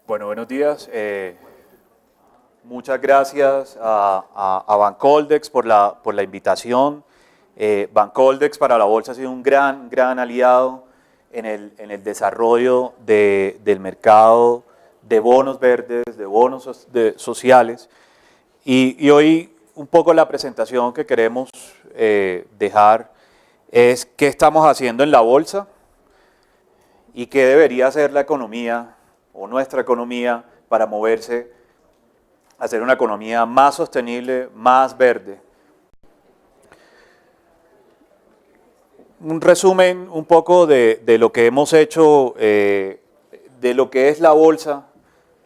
Bueno, buenos días. Muchas gracias a Bancoldex por la invitación. Bancoldex para la Bolsa ha sido un gran aliado en el desarrollo del mercado de bonos verdes, de bonos sociales. Y hoy un poco la presentación que queremos dejar es qué estamos haciendo en la Bolsa y qué debería hacer la economía o nuestra economía para moverse a ser una economía más sostenible, más verde. Un resumen un poco de lo que hemos hecho, de lo que es la bolsa,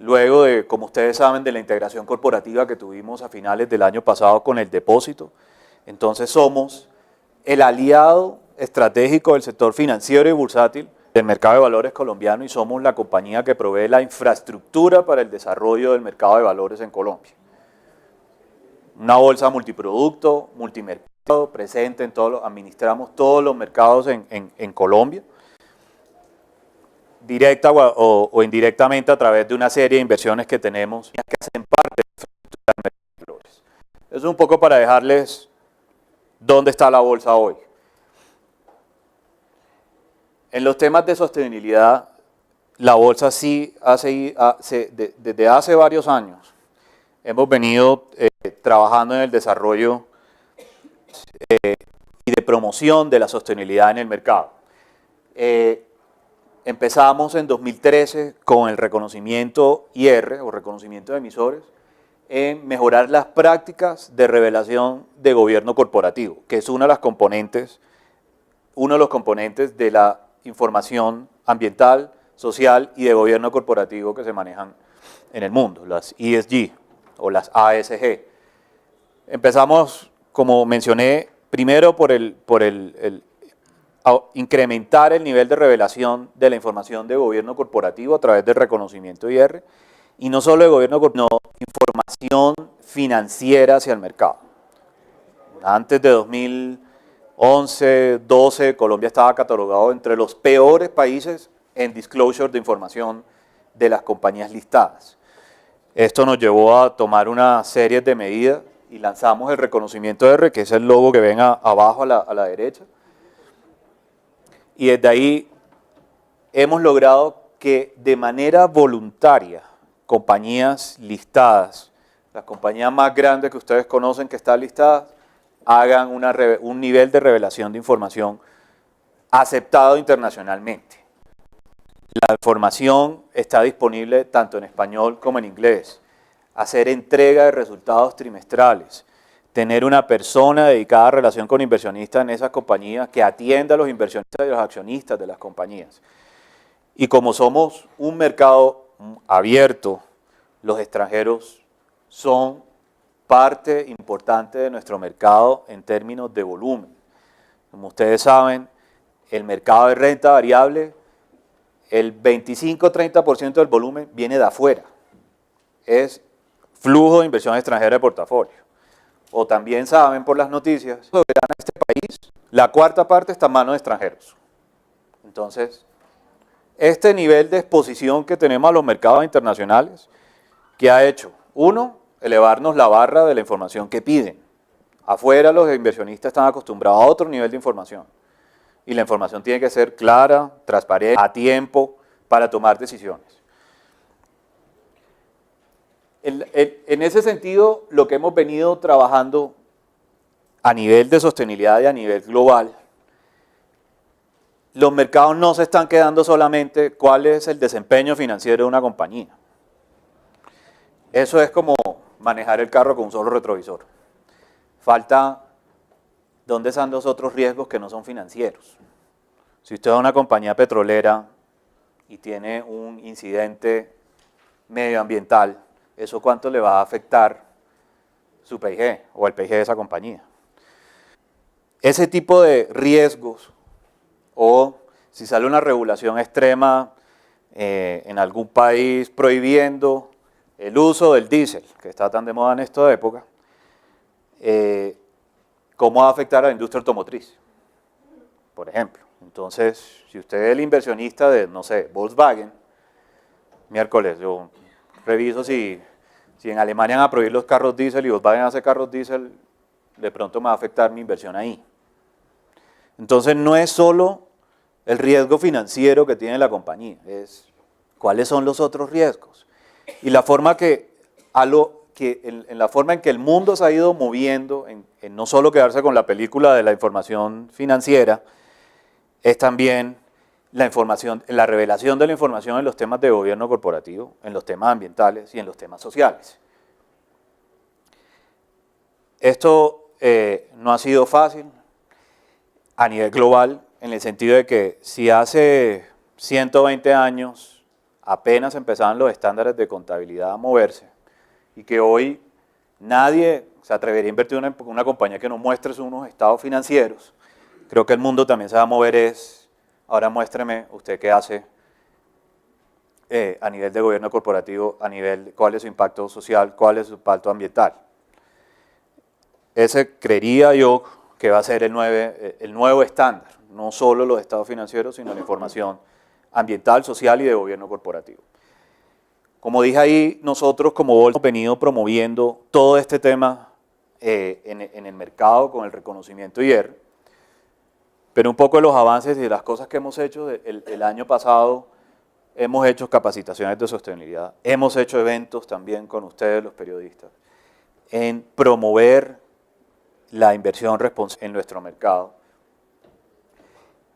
luego de, como ustedes saben, de la integración corporativa que tuvimos a finales del año pasado con el depósito. Entonces somos el aliado estratégico del sector financiero y bursátil del mercado de valores colombiano y somos la compañía que provee la infraestructura para el desarrollo del mercado de valores en Colombia. Una bolsa multiproducto, multimercado, presente en todos administramos todos los mercados en Colombia, directa o indirectamente a través de una serie de inversiones que tenemos que hacen parte de la infraestructura del mercado de valores. Eso es un poco para dejarles dónde está la bolsa hoy. En los temas de sostenibilidad, la bolsa sí desde hace varios años hemos venido trabajando en el desarrollo y de promoción de la sostenibilidad en el mercado. Empezamos en 2013 con el reconocimiento IR o reconocimiento de emisores en mejorar las prácticas de revelación de gobierno corporativo, que es uno de los componentes de la información ambiental, social y de gobierno corporativo que se manejan en el mundo, las ESG o las ASG. Empezamos, como mencioné, primero por incrementar el nivel de revelación de la información de gobierno corporativo a través del reconocimiento IR, y no solo de gobierno corporativo, sino información financiera hacia el mercado. Antes de 2011, 12, Colombia estaba catalogado entre los peores países en disclosure de información de las compañías listadas. Esto nos llevó a tomar una serie de medidas y lanzamos el reconocimiento R, que es el logo que ven abajo a la derecha. Y desde ahí hemos logrado que de manera voluntaria compañías listadas, las compañías más grandes que ustedes conocen que están listadas, hagan un nivel de revelación de información aceptado internacionalmente. La información está disponible tanto en español como en inglés. Hacer entrega de resultados trimestrales. Tener una persona dedicada a relación con inversionistas en esas compañías que atienda a los inversionistas y los accionistas de las compañías. Y como somos un mercado abierto, los extranjeros son parte importante de nuestro mercado en términos de volumen. Como ustedes saben, el mercado de renta variable, el 25-30% del volumen viene de afuera. Es flujo de inversión extranjera de portafolio. O también saben por las noticias, soberana de este país, la cuarta parte está en manos de extranjeros. Entonces, este nivel de exposición que tenemos a los mercados internacionales, ¿qué ha hecho? Uno, elevarnos la barra de la información que piden. Afuera los inversionistas están acostumbrados a otro nivel de información. Y la información tiene que ser clara, transparente, a tiempo, para tomar decisiones. En ese sentido, lo que hemos venido trabajando a nivel de sostenibilidad y a nivel global, los mercados no se están quedando solamente cuál es el desempeño financiero de una compañía. Eso es como manejar el carro con un solo retrovisor. Falta dónde están los otros riesgos que no son financieros. Si usted es una compañía petrolera y tiene un incidente medioambiental, ¿eso cuánto le va a afectar su PIG o el PIG de esa compañía? Ese tipo de riesgos, o si sale una regulación extrema en algún país prohibiendo el uso del diésel, que está tan de moda en esta época, ¿cómo va a afectar a la industria automotriz? Por ejemplo. Entonces, si usted es el inversionista de, no sé, Volkswagen, miércoles, yo reviso si en Alemania van a prohibir los carros diésel y Volkswagen hace carros diésel, de pronto me va a afectar mi inversión ahí. Entonces no es solo el riesgo financiero que tiene la compañía, es cuáles son los otros riesgos. Y la forma en la forma en que el mundo se ha ido moviendo, en no solo quedarse con la película de la información financiera, es también la revelación de la información en los temas de gobierno corporativo, en los temas ambientales y en los temas sociales. Esto no ha sido fácil a nivel global, en el sentido de que si hace 120 años apenas empezaban los estándares de contabilidad a moverse y que hoy nadie se atrevería a invertir en una compañía que no muestre unos estados financieros, creo que el mundo también se va a mover ahora muéstreme usted qué hace a nivel de gobierno corporativo, a nivel cuál es su impacto social, cuál es su impacto ambiental. Ese creería yo que va a ser el nuevo estándar, no solo los estados financieros, sino la información ambiental, social y de gobierno corporativo. Como dije ahí, nosotros como Bolsa hemos venido promoviendo todo este tema en el mercado con el reconocimiento IR, pero un poco de los avances y de las cosas que hemos hecho, el año pasado hemos hecho capacitaciones de sostenibilidad, hemos hecho eventos también con ustedes los periodistas, en promover la inversión responsable en nuestro mercado.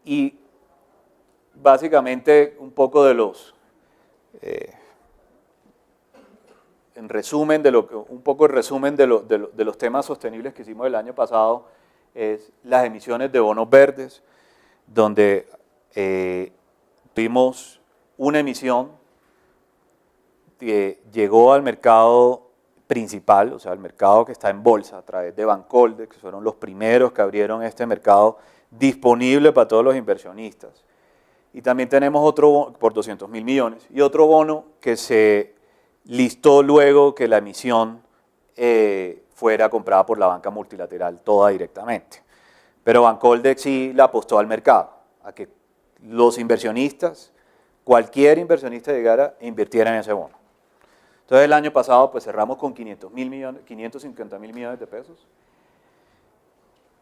Y básicamente un poco de los, en resumen de los temas sostenibles que hicimos el año pasado, es las emisiones de bonos verdes, donde tuvimos una emisión que llegó al mercado principal, o sea, el mercado que está en bolsa a través de Bancoldex, que fueron los primeros que abrieron este mercado disponible para todos los inversionistas. Y también tenemos otro bono por 200.000 millones y otro bono que se listó luego que la emisión fuera comprada por la banca multilateral toda directamente. Pero Bancoldex sí la apostó al mercado, a que los inversionistas, cualquier inversionista llegara e invirtiera en ese bono. Entonces el año pasado pues cerramos con 550.000 millones de pesos.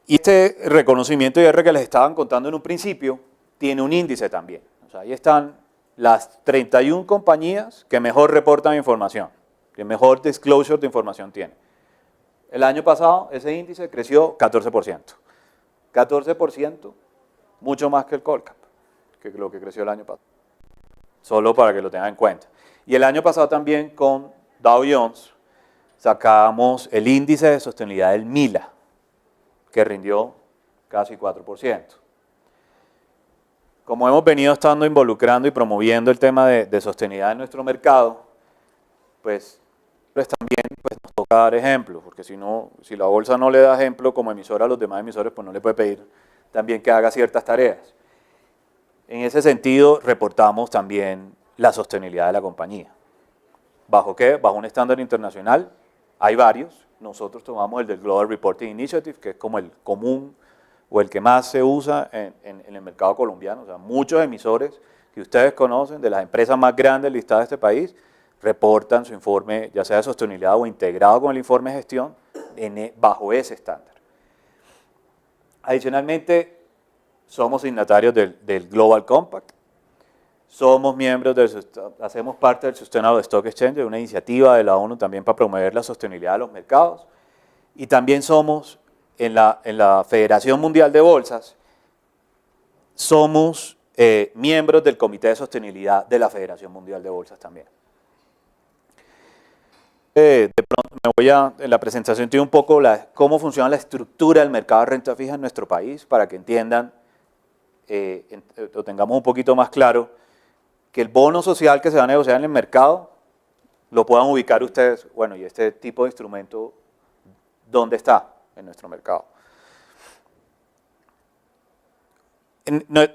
Y este reconocimiento IR que les estaban contando en un principio tiene un índice también. O sea, ahí están las 31 compañías que mejor reportan información, que mejor disclosure de información tienen. El año pasado ese índice creció 14%. 14%, mucho más que el Colcap, que lo que creció el año pasado. Solo para que lo tengan en cuenta. Y el año pasado también con Dow Jones sacamos el índice de sostenibilidad del MILA, que rindió casi 4%. Como hemos venido estando involucrando y promoviendo el tema de sostenibilidad en nuestro mercado, pues también nos toca dar ejemplo, porque si la bolsa no le da ejemplo como emisora a los demás emisores, pues no le puede pedir también que haga ciertas tareas. En ese sentido, reportamos también la sostenibilidad de la compañía. ¿Bajo qué? Bajo un estándar internacional. Hay varios. Nosotros tomamos el del Global Reporting Initiative, que es como el común o el que más se usa en el mercado colombiano. O sea, muchos emisores que ustedes conocen, de las empresas más grandes listadas de este país, reportan su informe, ya sea de sostenibilidad o integrado con el informe de gestión, bajo ese estándar. Adicionalmente, somos signatarios del Global Compact, somos miembros hacemos parte del Sustainable Stock Exchange, una iniciativa de la ONU también para promover la sostenibilidad de los mercados, y también somos en la Federación Mundial de Bolsas, somos miembros del Comité de Sostenibilidad de la Federación Mundial de Bolsas también. De pronto en la presentación tiene un poco cómo funciona la estructura del mercado de renta fija en nuestro país, para que entiendan, lo tengamos un poquito más claro, que el bono social que se va a negociar en el mercado, lo puedan ubicar ustedes, bueno, y este tipo de instrumento, ¿dónde está en nuestro mercado?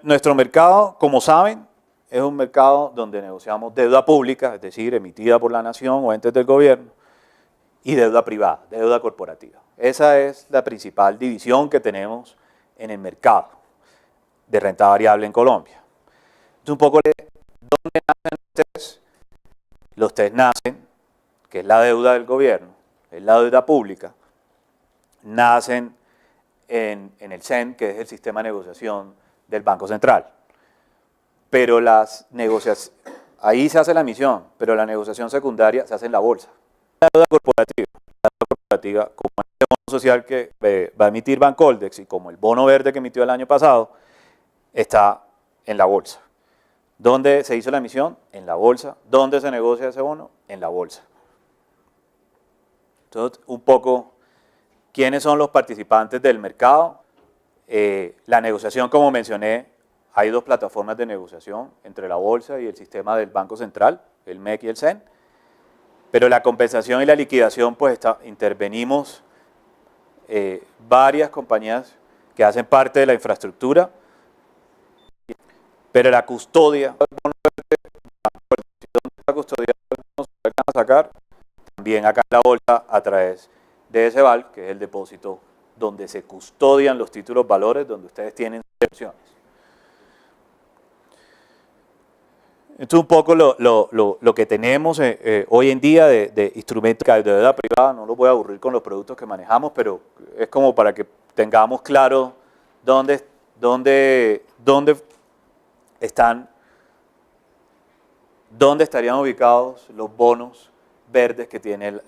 Nuestro mercado, como saben, es un mercado donde negociamos deuda pública, es decir, emitida por la nación o entes del gobierno, y deuda privada, deuda corporativa. Esa es la principal división que tenemos en el mercado de renta variable en Colombia. Entonces, un poco, ¿dónde nacen ustedes? Los TES nacen, que es la deuda del gobierno, es la deuda pública, nacen en el CEN, que es el sistema de negociación del Banco Central. Pero las negociaciones, ahí se hace la emisión, pero la negociación secundaria se hace en la bolsa. La deuda corporativa, como el bono social que va a emitir Bancoldex y como el bono verde que emitió el año pasado, está en la bolsa. ¿Dónde se hizo la emisión? En la bolsa. ¿Dónde se negocia ese bono? En la bolsa. Entonces, un poco, ¿quiénes son los participantes del mercado? La negociación, como mencioné, hay dos plataformas de negociación entre la bolsa y el sistema del Banco Central, el MEC y el CEN, pero la compensación y la liquidación, pues intervenimos varias compañías que hacen parte de la infraestructura, pero la custodia, la custodia no se van a sacar también acá en la bolsa a través de SEVAL, que es el depósito donde se custodian los títulos valores, donde ustedes tienen opciones. Esto es un poco lo que tenemos hoy en día de instrumentos de deuda privada. No los voy a aburrir con los productos que manejamos, pero es como para que tengamos claro dónde estarían ubicados los bonos verdes que tiene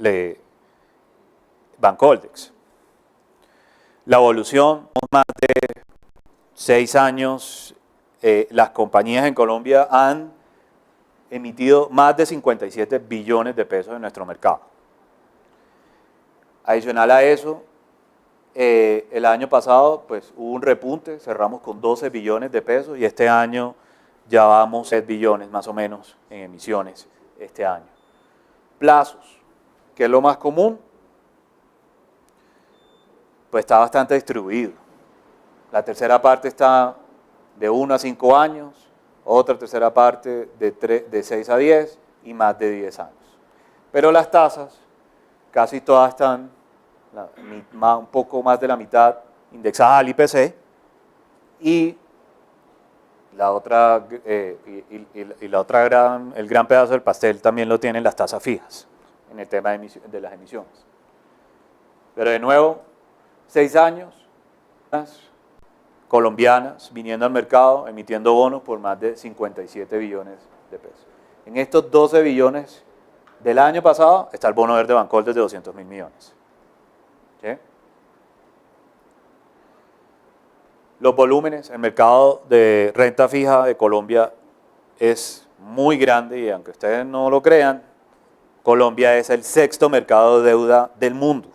Bancoldex. La evolución, más de 6 años, las compañías en Colombia han emitido más de 57 billones de pesos en nuestro mercado. Adicional a eso, el año pasado pues, hubo un repunte, cerramos con 12 billones de pesos y este año ya vamos 6 billones más o menos en emisiones este año. Plazos, que es lo más común, pues está bastante distribuido. La tercera parte está de 1 a 5 años, otra tercera parte de 6 a 10 y más de 10 años. Pero las tasas, casi todas están un poco más de la mitad indexadas al IPC y la otra, el gran pedazo del pastel también lo tienen las tasas fijas en el tema de las emisiones. Pero de nuevo, 6 años, colombianas viniendo al mercado, emitiendo bonos por más de 57 billones de pesos. En estos 12 billones del año pasado está el bono verde Bancoldex de 200.000 millones. ¿Sí? Los volúmenes, el mercado de renta fija de Colombia es muy grande y aunque ustedes no lo crean, Colombia es el 6º mercado de deuda del mundo.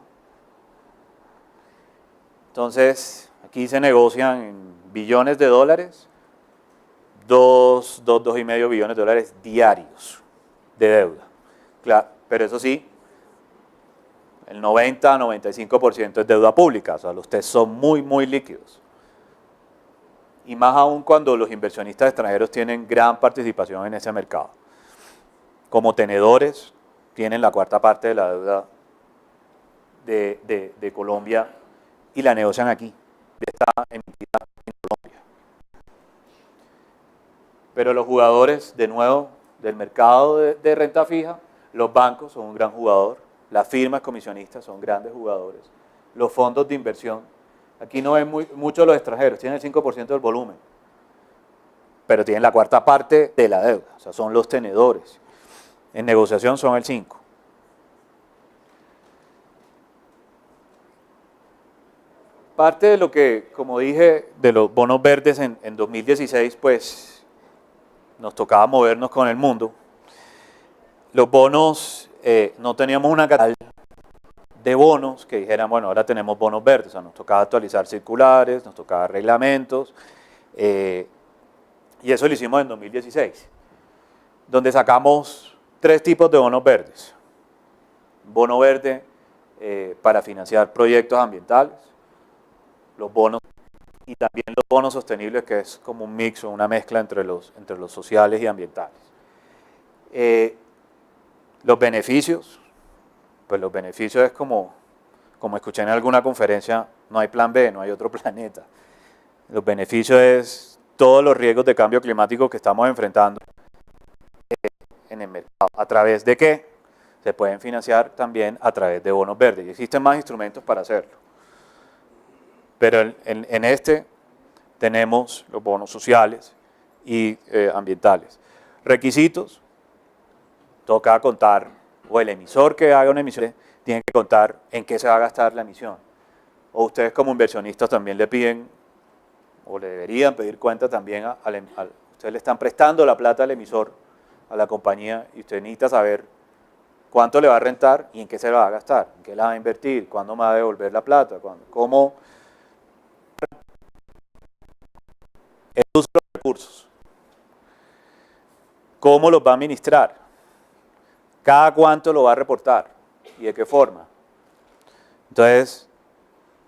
Entonces, aquí se negocian en billones de dólares, 2,5 billones de dólares diarios de deuda. Claro, pero eso sí, el 90-95% es deuda pública, o sea, los TES son muy líquidos. Y más aún cuando los inversionistas extranjeros tienen gran participación en ese mercado. Como tenedores, tienen la 4ª parte de la deuda de Colombia y la negocian aquí, está emitida en Colombia. Pero los jugadores, de nuevo, del mercado de renta fija, los bancos son un gran jugador, las firmas comisionistas son grandes jugadores, los fondos de inversión, aquí no ven mucho los extranjeros, tienen el 5% del volumen, pero tienen la 4ª parte de la deuda, o sea, son los tenedores. En negociación son el 5%. Parte de lo que, como dije, de los bonos verdes en 2016, pues nos tocaba movernos con el mundo. Los bonos, no teníamos una categoría de bonos que dijeran, bueno, ahora tenemos bonos verdes, o sea, nos tocaba actualizar circulares, nos tocaba reglamentos, y eso lo hicimos en 2016, donde sacamos 3 tipos de bonos verdes. Bono verde para financiar proyectos ambientales, los bonos y también los bonos sostenibles, que es como un mix o una mezcla entre los sociales y ambientales. Los beneficios, pues los beneficios es como escuché en alguna conferencia, no hay plan B, no hay otro planeta. Los beneficios es todos los riesgos de cambio climático que estamos enfrentando en en el mercado. ¿A través de qué? Se pueden financiar también a través de bonos verdes y existen más instrumentos para hacerlo. Pero en este tenemos los bonos sociales y ambientales. Requisitos, toca contar, o el emisor que haga una emisión tiene que contar en qué se va a gastar la emisión. O ustedes como inversionistas también le piden, o le deberían pedir cuenta también, ustedes le están prestando la plata al emisor, a la compañía, y usted necesita saber cuánto le va a rentar y en qué se la va a gastar, en qué la va a invertir, cuándo me va a devolver la plata, cómo el uso de los recursos, cómo los va a administrar, cada cuánto lo va a reportar y de qué forma. Entonces,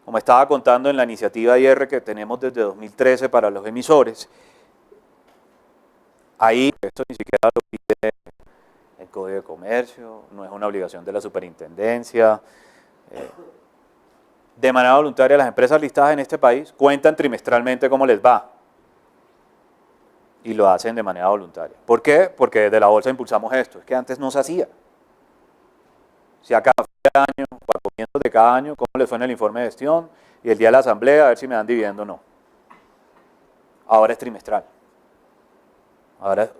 como estaba contando en la iniciativa IR que tenemos desde 2013 para los emisores, ahí esto ni siquiera lo pide el Código de Comercio, no es una obligación de la superintendencia. De manera voluntaria, las empresas listadas en este país cuentan trimestralmente cómo les va y lo hacen de manera voluntaria. ¿Por qué? Porque desde la bolsa impulsamos esto, es que antes no se hacía. Si acá año, o a comienzos de cada año, cómo les fue en el informe de gestión y el día de la asamblea, a ver si me dan dividendo o no. Ahora es trimestral. Ahora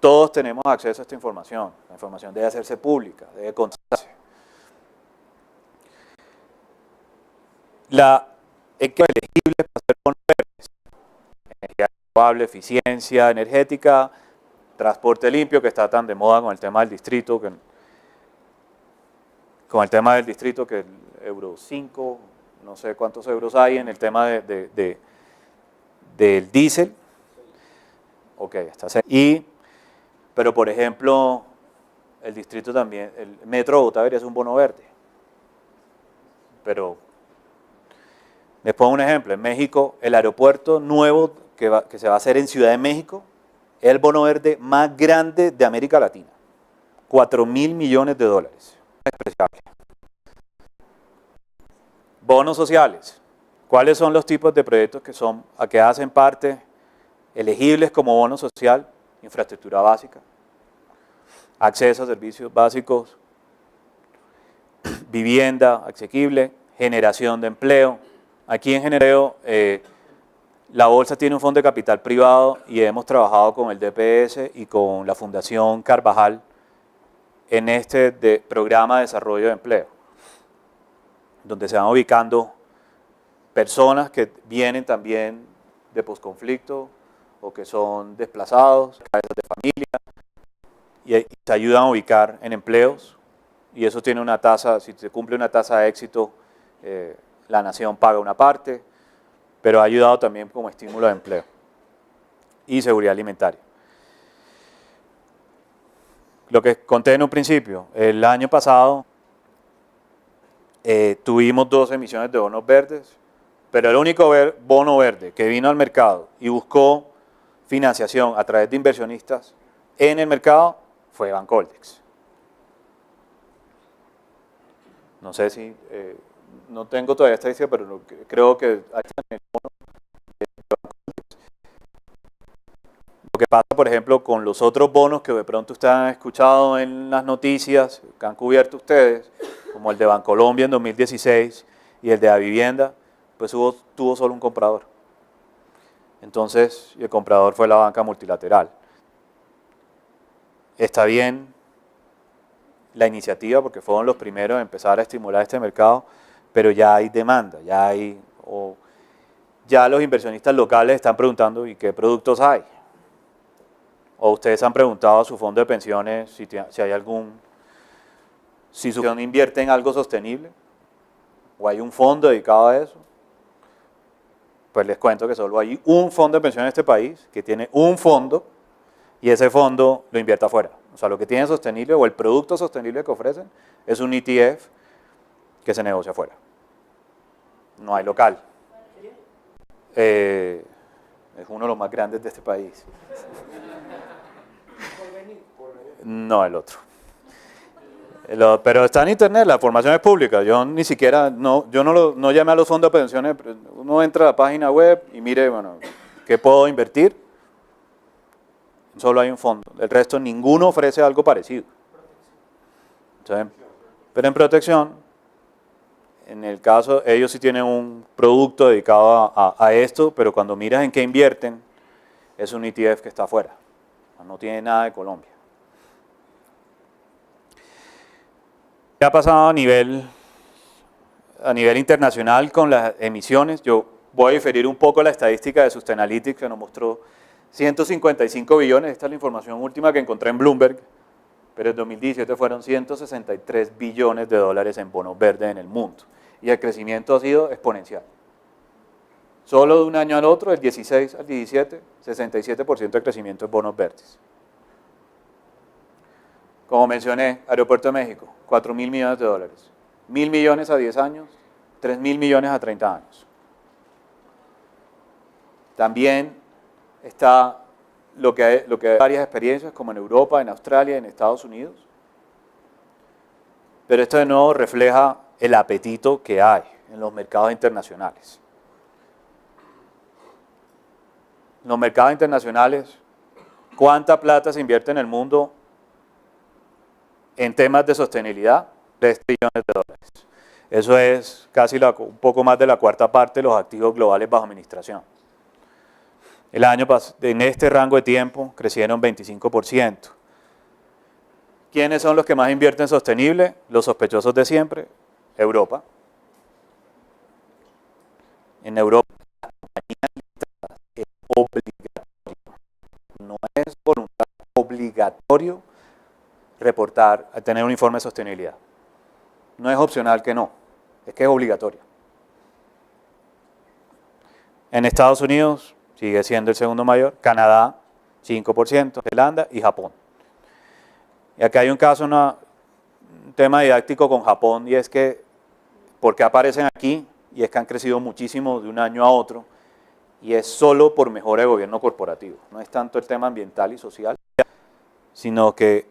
todos tenemos acceso a esta información. La información debe hacerse pública, debe contarse. La elegible para ser bonos verdes: energía renovable, eficiencia energética, transporte limpio, que está tan de moda con el tema del distrito, que el Euro 5, no sé cuántos euros hay en el tema del diésel. Ok, está cerca. Pero por ejemplo, el distrito también, el Metro de Bogotá debería ser un bono verde. Pero, les pongo un ejemplo, en México, el aeropuerto nuevo que se va a hacer en Ciudad de México es el bono verde más grande de América Latina. 4.000 millones de dólares. Despreciable. Bonos sociales. ¿Cuáles son los tipos de proyectos que hacen parte elegibles como bono social? Infraestructura básica, acceso a servicios básicos, vivienda asequible, generación de empleo. Aquí en Genereo, la bolsa tiene un fondo de capital privado y hemos trabajado con el DPS y con la Fundación Carvajal en este programa de desarrollo de empleo, donde se van ubicando personas que vienen también de posconflicto o que son desplazados, cabezas de familia, y se ayudan a ubicar en empleos, y eso tiene una tasa, si se cumple una tasa de éxito, la nación paga una parte, pero ha ayudado también como estímulo de empleo y seguridad alimentaria. Lo que conté en un principio, el año pasado tuvimos 2 emisiones de bonos verdes, pero el único bono verde que vino al mercado y buscó financiación a través de inversionistas en el mercado fue Bancoldex. No sé si, no tengo todavía estadística, pero creo que hay el bono de Bancoldex. Lo que pasa, por ejemplo, con los otros bonos que de pronto ustedes han escuchado en las noticias, que han cubierto ustedes, como el de Bancolombia en 2016 y el de la vivienda, pues tuvo solo un comprador. Entonces, el comprador fue la banca multilateral. Está bien la iniciativa porque fueron los primeros a empezar a estimular este mercado, pero ya hay demanda, ya los inversionistas locales están preguntando ¿y qué productos hay? O ustedes han preguntado a su fondo de pensiones si hay si su fondo invierte en algo sostenible, o hay un fondo dedicado a eso. Pues les cuento que solo hay un fondo de pensión en este país que tiene un fondo y ese fondo lo invierte afuera. O sea, lo que tiene sostenible o el producto sostenible que ofrecen es un ETF que se negocia afuera. No hay local. Es uno de los más grandes de este país. No, el otro. Pero está en internet, la información es pública. Yo ni siquiera, no llamé a los fondos de pensiones. Uno entra a la página web y mire, bueno, ¿qué puedo invertir? solo hay un fondo. El resto, ninguno ofrece algo parecido. ¿Saben? Pero en protección, en el caso, ellos sí tienen un producto dedicado a esto, pero cuando miras en qué invierten, es un ETF que está afuera. No tiene nada de Colombia. ¿Qué ha pasado a nivel internacional con las emisiones? Yo voy a diferir un poco la estadística de Sustainalytics que nos mostró 155 billones, esta es la información última que encontré en Bloomberg, pero en 2017 fueron 163 billones de dólares en bonos verdes en el mundo. Y el crecimiento ha sido exponencial. Solo de un año al otro, del 16 al 17, 67% de crecimiento en bonos verdes. Como mencioné, Aeropuerto de México, 4.000 millones de dólares. 1.000 millones a 10 años, 3.000 millones a 30 años. También está lo que hay varias experiencias, como en Europa, en Australia, en Estados Unidos. Pero esto de nuevo refleja el apetito que hay en los mercados internacionales. En los mercados internacionales, ¿cuánta plata se invierte en el mundo en temas de sostenibilidad? 3 trillones de dólares. Eso es casi un poco más de la cuarta parte de los activos globales bajo administración. El año pasado, en este rango de tiempo, crecieron 25%. ¿Quiénes son los que más invierten en sostenible? Los sospechosos de siempre, Europa. En Europa, la compañía es obligatorio. No es voluntario, obligatorio reportar, tener un informe de sostenibilidad. No es opcional que no, es que es obligatorio. En Estados Unidos sigue siendo el segundo mayor, Canadá 5%, Zelanda y Japón. Y acá hay un caso, un tema didáctico con Japón, y es que, ¿por qué aparecen aquí? Y es que han crecido muchísimo de un año a otro, y es solo por mejora de gobierno corporativo. No es tanto el tema ambiental y social, sino que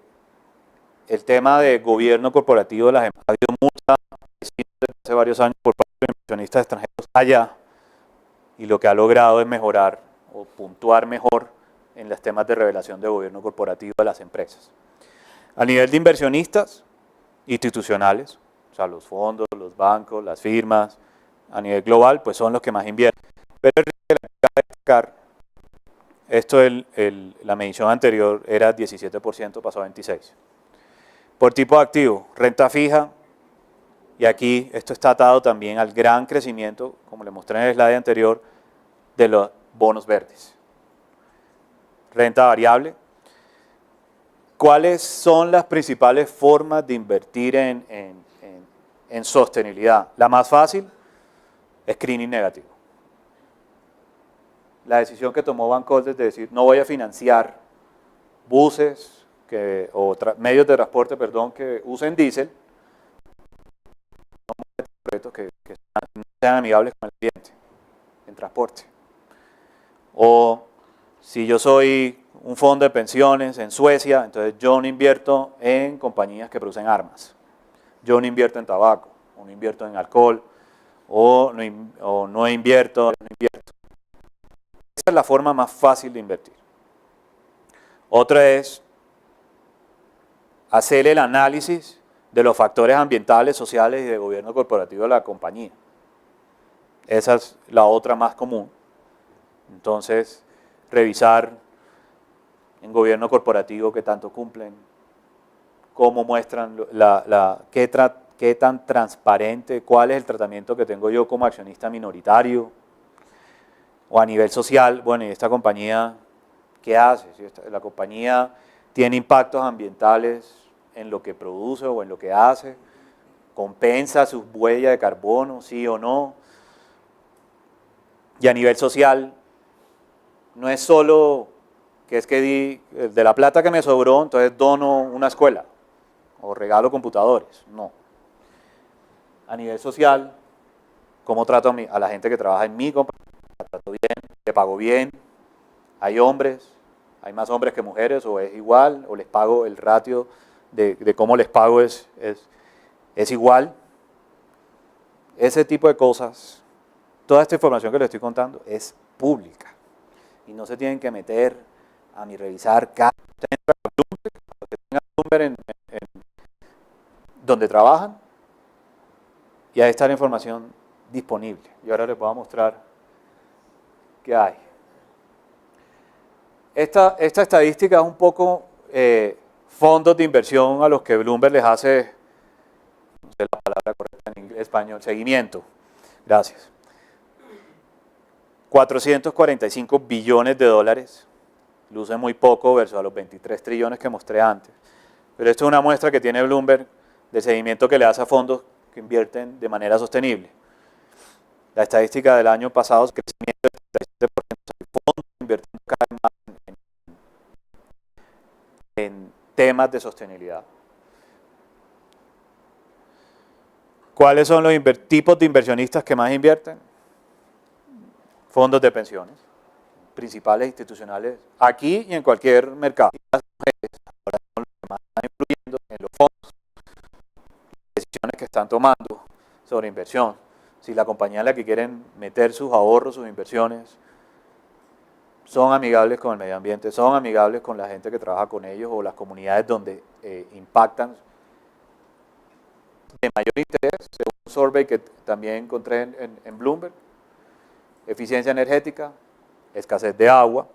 el tema de gobierno corporativo de las empresas, ha habido mucha presión desde hace varios años por parte de inversionistas extranjeros allá, y lo que ha logrado es mejorar o puntuar mejor en los temas de revelación de gobierno corporativo de las empresas. A nivel de inversionistas institucionales, o sea, los fondos, los bancos, las firmas, a nivel global, pues son los que más invierten. Pero destacar, esto la medición anterior era 17%, pasó a 26%. Por tipo de activo, renta fija, y aquí esto está atado también al gran crecimiento, como le mostré en el slide anterior, de los bonos verdes. Renta variable. ¿Cuáles son las principales formas de invertir en sostenibilidad? La más fácil, screening negativo. La decisión que tomó Bancolder de decir, no voy a financiar buses medios de transporte, que usen diésel, que sean amigables con el cliente en transporte. O si yo soy un fondo de pensiones en Suecia, entonces yo no invierto en compañías que producen armas. Yo no invierto en tabaco, o no invierto en alcohol, o no invierto. Esa es la forma más fácil de invertir. Otra es hacer el análisis de los factores ambientales, sociales y de gobierno corporativo de la compañía. Esa es la otra más común. Entonces, revisar en gobierno corporativo qué tanto cumplen, cómo muestran, qué tan transparente, cuál es el tratamiento que tengo yo como accionista minoritario, o a nivel social, bueno, ¿y esta compañía qué hace? Si la compañía tiene impactos ambientales en lo que produce o en lo que hace, compensa su huella de carbono, sí o no. Y a nivel social, no es solo que es que de la plata que me sobró, entonces dono una escuela o regalo computadores, no. A nivel social, ¿cómo trato a la gente que trabaja en mi compañía? ¿La trato bien? ¿Le pago bien? ¿Hay hombres? ¿Hay más hombres que mujeres? ¿O es igual? ¿O les pago el ratio de cómo les pago es igual? Ese tipo de cosas, toda esta información que les estoy contando es pública y no se tienen que meter a mi revisar cada... Usted entra a Bloomberg, usted tenga Bloomberg donde trabajan, y ahí está la información disponible. Y ahora les voy a mostrar qué hay. Esta estadística es un poco fondos de inversión a los que Bloomberg les hace, no sé la palabra correcta en español, seguimiento. Gracias. 445 billones de dólares, luce muy poco versus a los 23 trillones que mostré antes. Pero esto es una muestra que tiene Bloomberg de seguimiento que le hace a fondos que invierten de manera sostenible. La estadística del año pasado es crecimiento del 37%, hay fondos invirtiendo cada vez más en temas de sostenibilidad. ¿Cuáles son los tipos de inversionistas que más invierten? Fondos de pensiones, principales institucionales, aquí y en cualquier mercado. Las mujeres ahora son los que más están influyendo en los fondos, las decisiones que están tomando sobre inversión. Si la compañía en la que quieren meter sus ahorros, sus inversiones, son amigables con el medio ambiente, son amigables con la gente que trabaja con ellos o las comunidades donde impactan de mayor interés, según un survey que también encontré en Bloomberg. Eficiencia energética, escasez de agua,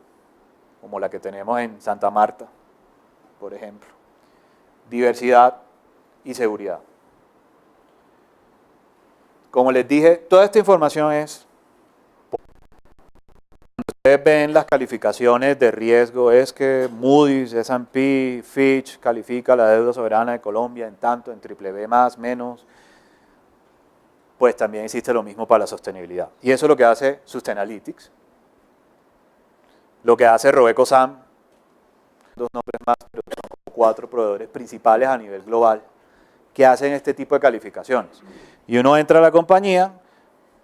como la que tenemos en Santa Marta, por ejemplo. Diversidad y seguridad. Como les dije, toda esta información es... Ustedes ven las calificaciones de riesgo, es que Moody's, S&P, Fitch califica la deuda soberana de Colombia en tanto, en BBB+, menos, pues también existe lo mismo para la sostenibilidad. Y eso es lo que hace Sustainalytics, lo que hace RobecoSAM, dos nombres más, pero son como 4 proveedores principales a nivel global que hacen este tipo de calificaciones. Y uno entra a la compañía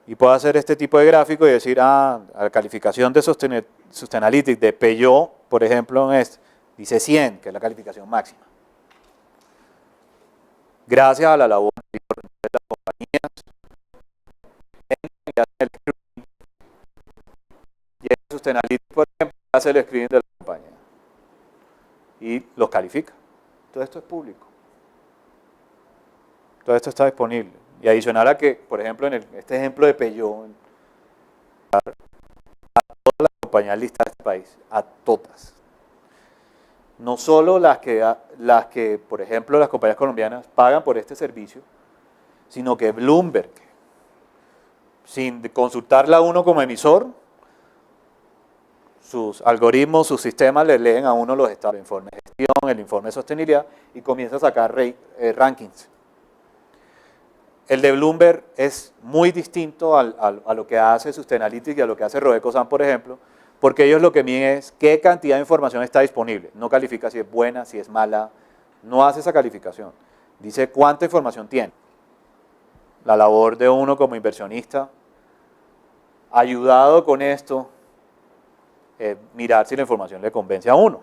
y puede hacer este tipo de gráfico y decir, la calificación de Sustainalytics de Peugeot, por ejemplo, dice 100, que es la calificación máxima. Gracias a la labor de las compañías, y hacen el screening. Y el Sustainalytics, por ejemplo, hace el screening de la compañía y los califica. Todo esto es público. Todo esto está disponible. Y adicional a que, por ejemplo, en este ejemplo de Peugeot, a todas las compañías listadas de este país, a todas. No solo las que, por ejemplo, las compañías colombianas pagan por este servicio, sino que Bloomberg, sin consultarla a uno como emisor, sus algoritmos, sus sistemas le leen a uno los estados, el informe de gestión, el informe de sostenibilidad y comienza a sacar rankings. El de Bloomberg es muy distinto a lo que hace Sustainalytics y a lo que hace RobecoSAM, por ejemplo, porque ellos lo que miden es qué cantidad de información está disponible. No califica si es buena, si es mala, no hace esa calificación. Dice cuánta información tiene. La labor de uno como inversionista, ayudado con esto, mirar si la información le convence a uno,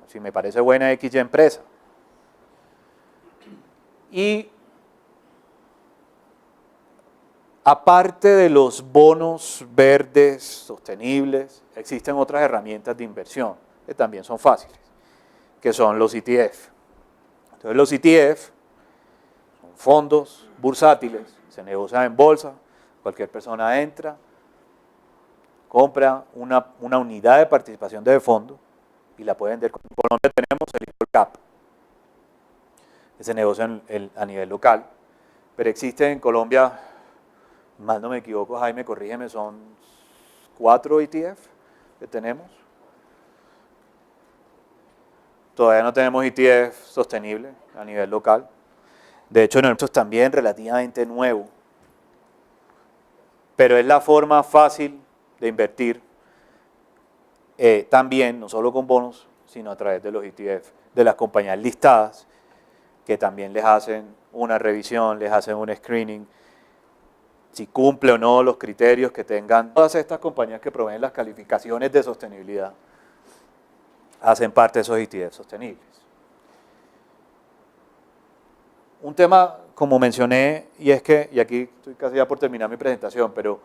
si me parece buena X y empresa. Y aparte de los bonos verdes sostenibles, existen otras herramientas de inversión que también son fáciles, que son los ETF. Entonces los ETF son fondos bursátiles, se negocian en bolsa, cualquier persona entra, compra una unidad de participación de fondo y la puede vender. En Colombia tenemos el ICOLCAP, que se negocia a nivel local, pero existe en Colombia, mal no me equivoco, Jaime, corrígeme, son 4 ETF que tenemos. Todavía no tenemos ETF sostenible a nivel local. De hecho, nuestro es también relativamente nuevo, pero es la forma fácil de invertir también, no solo con bonos, sino a través de los ETF, de las compañías listadas, que también les hacen una revisión, les hacen un screening, si cumple o no los criterios que tengan. Todas estas compañías que proveen las calificaciones de sostenibilidad hacen parte de esos ETF sostenibles. Un tema, como mencioné, y es que, y aquí estoy casi ya por terminar mi presentación, pero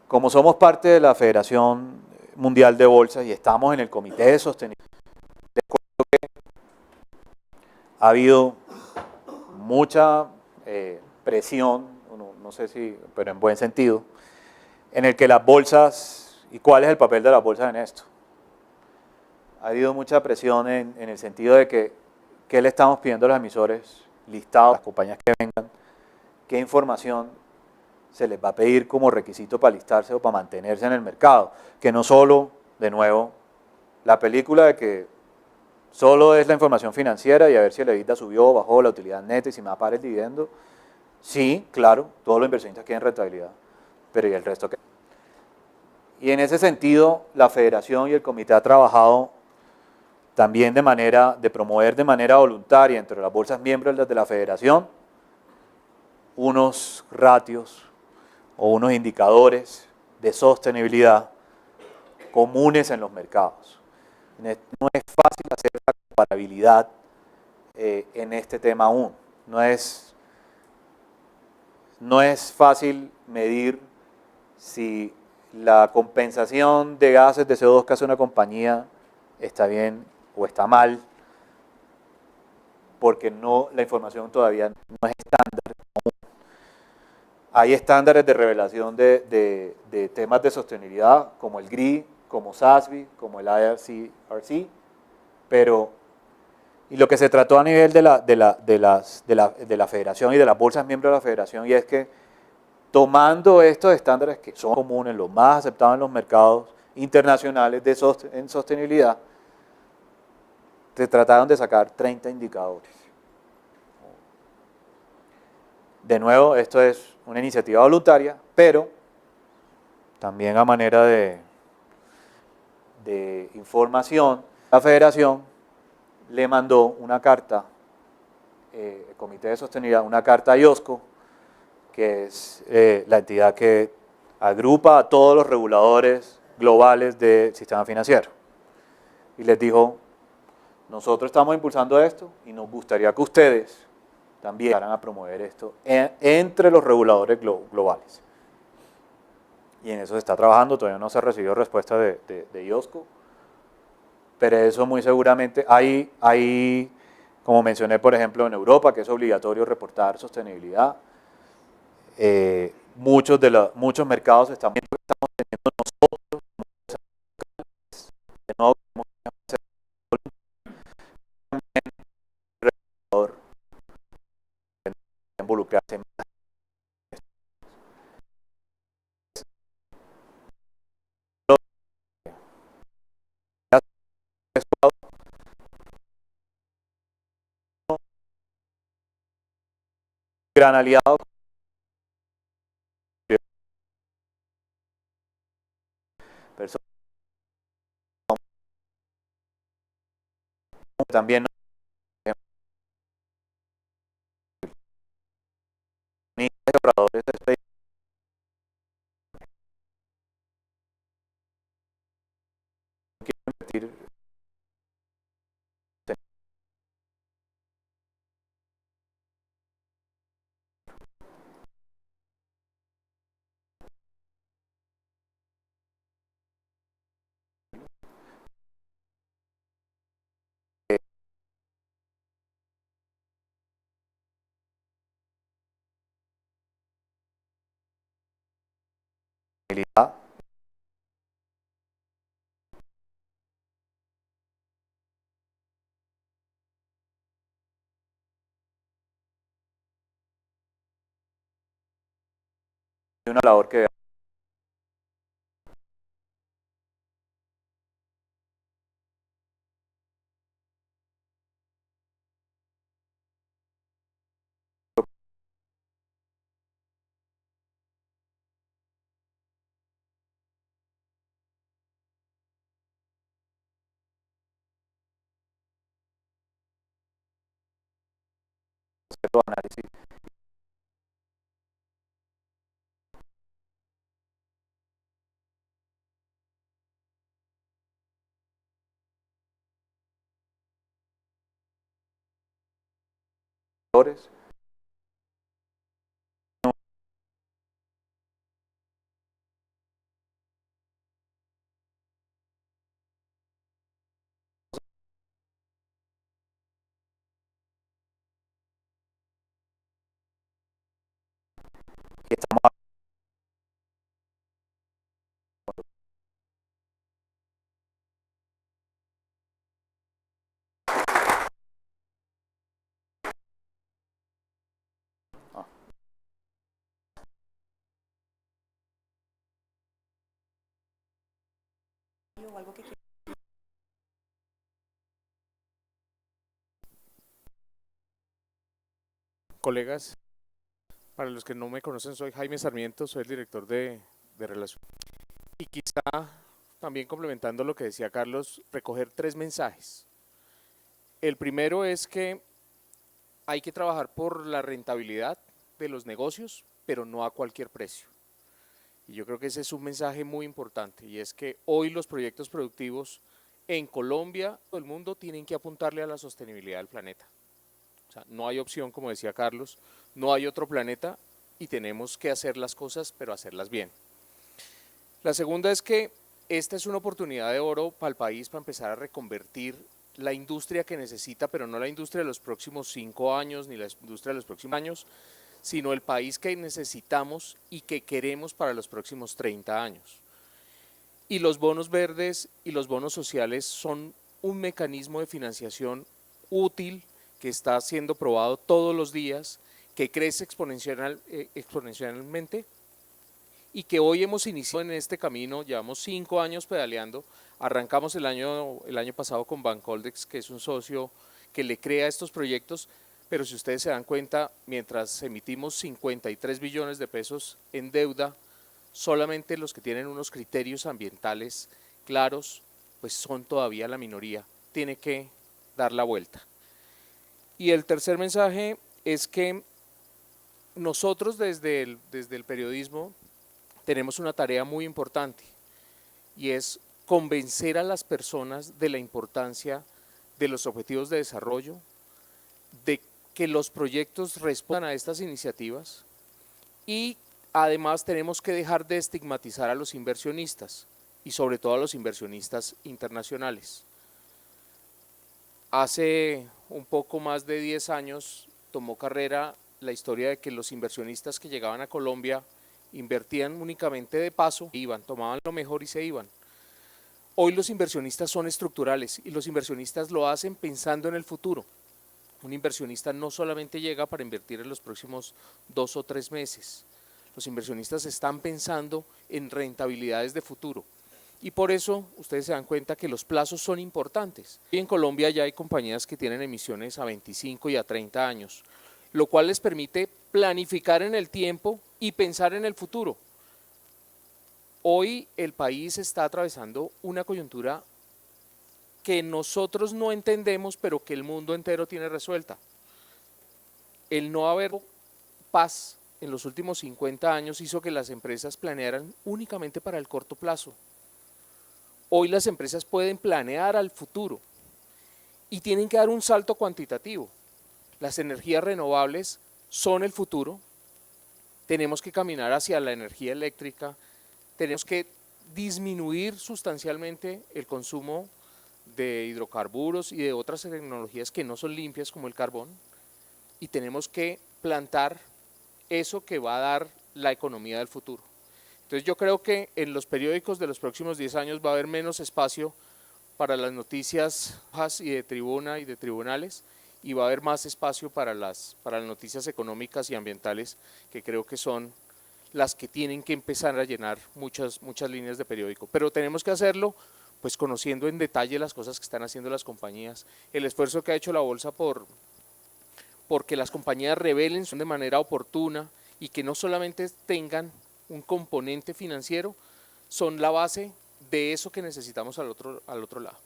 como somos parte de la Federación Mundial de Bolsas y estamos en el Comité de Sostenibilidad. Ha habido mucha presión, no sé si, pero en buen sentido, en el que las bolsas, ¿y cuál es el papel de las bolsas en esto? Ha habido mucha presión en el sentido de que, ¿qué le estamos pidiendo a los emisores listados, las compañías que vengan? ¿Qué información se les va a pedir como requisito para listarse o para mantenerse en el mercado? Que no solo, de nuevo, la película de que solo es la información financiera y a ver si el EBITDA subió o bajó, la utilidad neta y si me va a pagar el dividendo. Sí, claro, todos los inversionistas quieren rentabilidad, pero ¿y el resto qué? Y en ese sentido, la federación y el comité ha trabajado también de promover de manera voluntaria entre las bolsas miembros de la federación unos ratios o unos indicadores de sostenibilidad comunes en los mercados. No es fácil hacer la comparabilidad en este tema aún. No es fácil medir si la compensación de gases de CO2 que hace una compañía está bien o está mal, porque la información todavía no es estándar. Hay estándares de revelación de temas de sostenibilidad, como el GRI, como SASB, como el IRC, pero y lo que se trató a nivel de la federación y de las bolsas miembros de la federación, y es que tomando estos estándares que son comunes, los más aceptados en los mercados internacionales en sostenibilidad, se trataron de sacar 30 indicadores. De nuevo, esto es una iniciativa voluntaria, pero también a manera de información, la federación le mandó una carta, el Comité de Sostenibilidad, una carta a IOSCO, que es la entidad que agrupa a todos los reguladores globales del sistema financiero. Y les dijo, nosotros estamos impulsando esto y nos gustaría que ustedes también vayan a promover esto entre los reguladores globales. Y en eso se está trabajando, todavía no se ha recibido respuesta de IOSCO, pero eso muy seguramente hay, como mencioné por ejemplo en Europa, que es obligatorio reportar sostenibilidad. Muchos mercados estamos teniendo nosotros, de nuevo, involucrarse más. Gran aliado, también operadores quieren invertir en una labor que hacer análisis y estamos Colegas, para los que no me conocen, soy Jaime Sarmiento, soy el director de Relación. Y quizá también complementando lo que decía Carlos, recoger 3 mensajes. El primero es que hay que trabajar por la rentabilidad de los negocios, pero no a cualquier precio. Y yo creo que ese es un mensaje muy importante, y es que hoy los proyectos productivos en Colombia, todo el mundo, tienen que apuntarle a la sostenibilidad del planeta. O sea, no hay opción, como decía Carlos, no hay otro planeta y tenemos que hacer las cosas, pero hacerlas bien. La segunda es que esta es una oportunidad de oro para el país para empezar a reconvertir la industria que necesita, pero no la industria de los próximos 5 años ni la industria de los próximos años, sino el país que necesitamos y que queremos para los próximos 30 años. Y los bonos verdes y los bonos sociales son un mecanismo de financiación útil que está siendo probado todos los días, que crece exponencialmente y que hoy hemos iniciado en este camino. Llevamos 5 años pedaleando, arrancamos el año pasado con Bancoldex, que es un socio que le crea estos proyectos, pero si ustedes se dan cuenta, mientras emitimos 53 billones de pesos en deuda, solamente los que tienen unos criterios ambientales claros, pues son todavía la minoría. Tiene que dar la vuelta. Y el tercer mensaje es que nosotros desde el periodismo tenemos una tarea muy importante, y es convencer a las personas de la importancia de los objetivos de desarrollo, de que los proyectos respondan a estas iniciativas, y además tenemos que dejar de estigmatizar a los inversionistas y sobre todo a los inversionistas internacionales. Hace un poco más de 10 años tomó carrera la historia de que los inversionistas que llegaban a Colombia invertían únicamente de paso, iban, tomaban lo mejor y se iban. Hoy los inversionistas son estructurales y los inversionistas lo hacen pensando en el futuro. Un inversionista no solamente llega para invertir en los próximos 2 o 3 meses. Los inversionistas están pensando en rentabilidades de futuro. Y por eso ustedes se dan cuenta que los plazos son importantes. Y en Colombia ya hay compañías que tienen emisiones a 25 y a 30 años, lo cual les permite planificar en el tiempo y pensar en el futuro. Hoy el país está atravesando una coyuntura que nosotros no entendemos, pero que el mundo entero tiene resuelta. El no haber paz en los últimos 50 años hizo que las empresas planearan únicamente para el corto plazo. Hoy las empresas pueden planear al futuro y tienen que dar un salto cuantitativo. Las energías renovables son el futuro. Tenemos que caminar hacia la energía eléctrica. Tenemos que disminuir sustancialmente el consumo de hidrocarburos y de otras tecnologías que no son limpias como el carbón. Y tenemos que plantar eso que va a dar la economía del futuro. Entonces yo creo que en los periódicos de los próximos 10 años va a haber menos espacio para las noticias y de tribuna y de tribunales, y va a haber más espacio para las noticias económicas y ambientales, que creo que son las que tienen que empezar a llenar muchas líneas de periódico. Pero tenemos que hacerlo pues conociendo en detalle las cosas que están haciendo las compañías, el esfuerzo que ha hecho la bolsa porque las compañías revelen de manera oportuna y que no solamente tengan un componente financiero, son la base de eso que necesitamos al otro lado.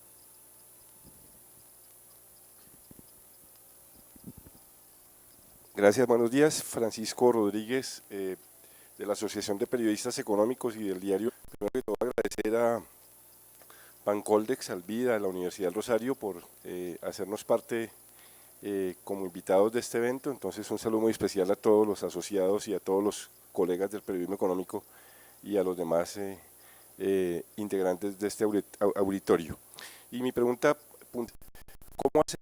Gracias, buenos días. Francisco Rodríguez, de la Asociación de Periodistas Económicos y del diario. Primero que todo, agradecer a Bancoldex, al BIDA, a la Universidad del Rosario por hacernos parte como invitados de este evento. Entonces, un saludo muy especial a todos los asociados y a todos los colegas del periodismo económico y a los demás integrantes de este auditorio. Y mi pregunta, ¿cómo hacer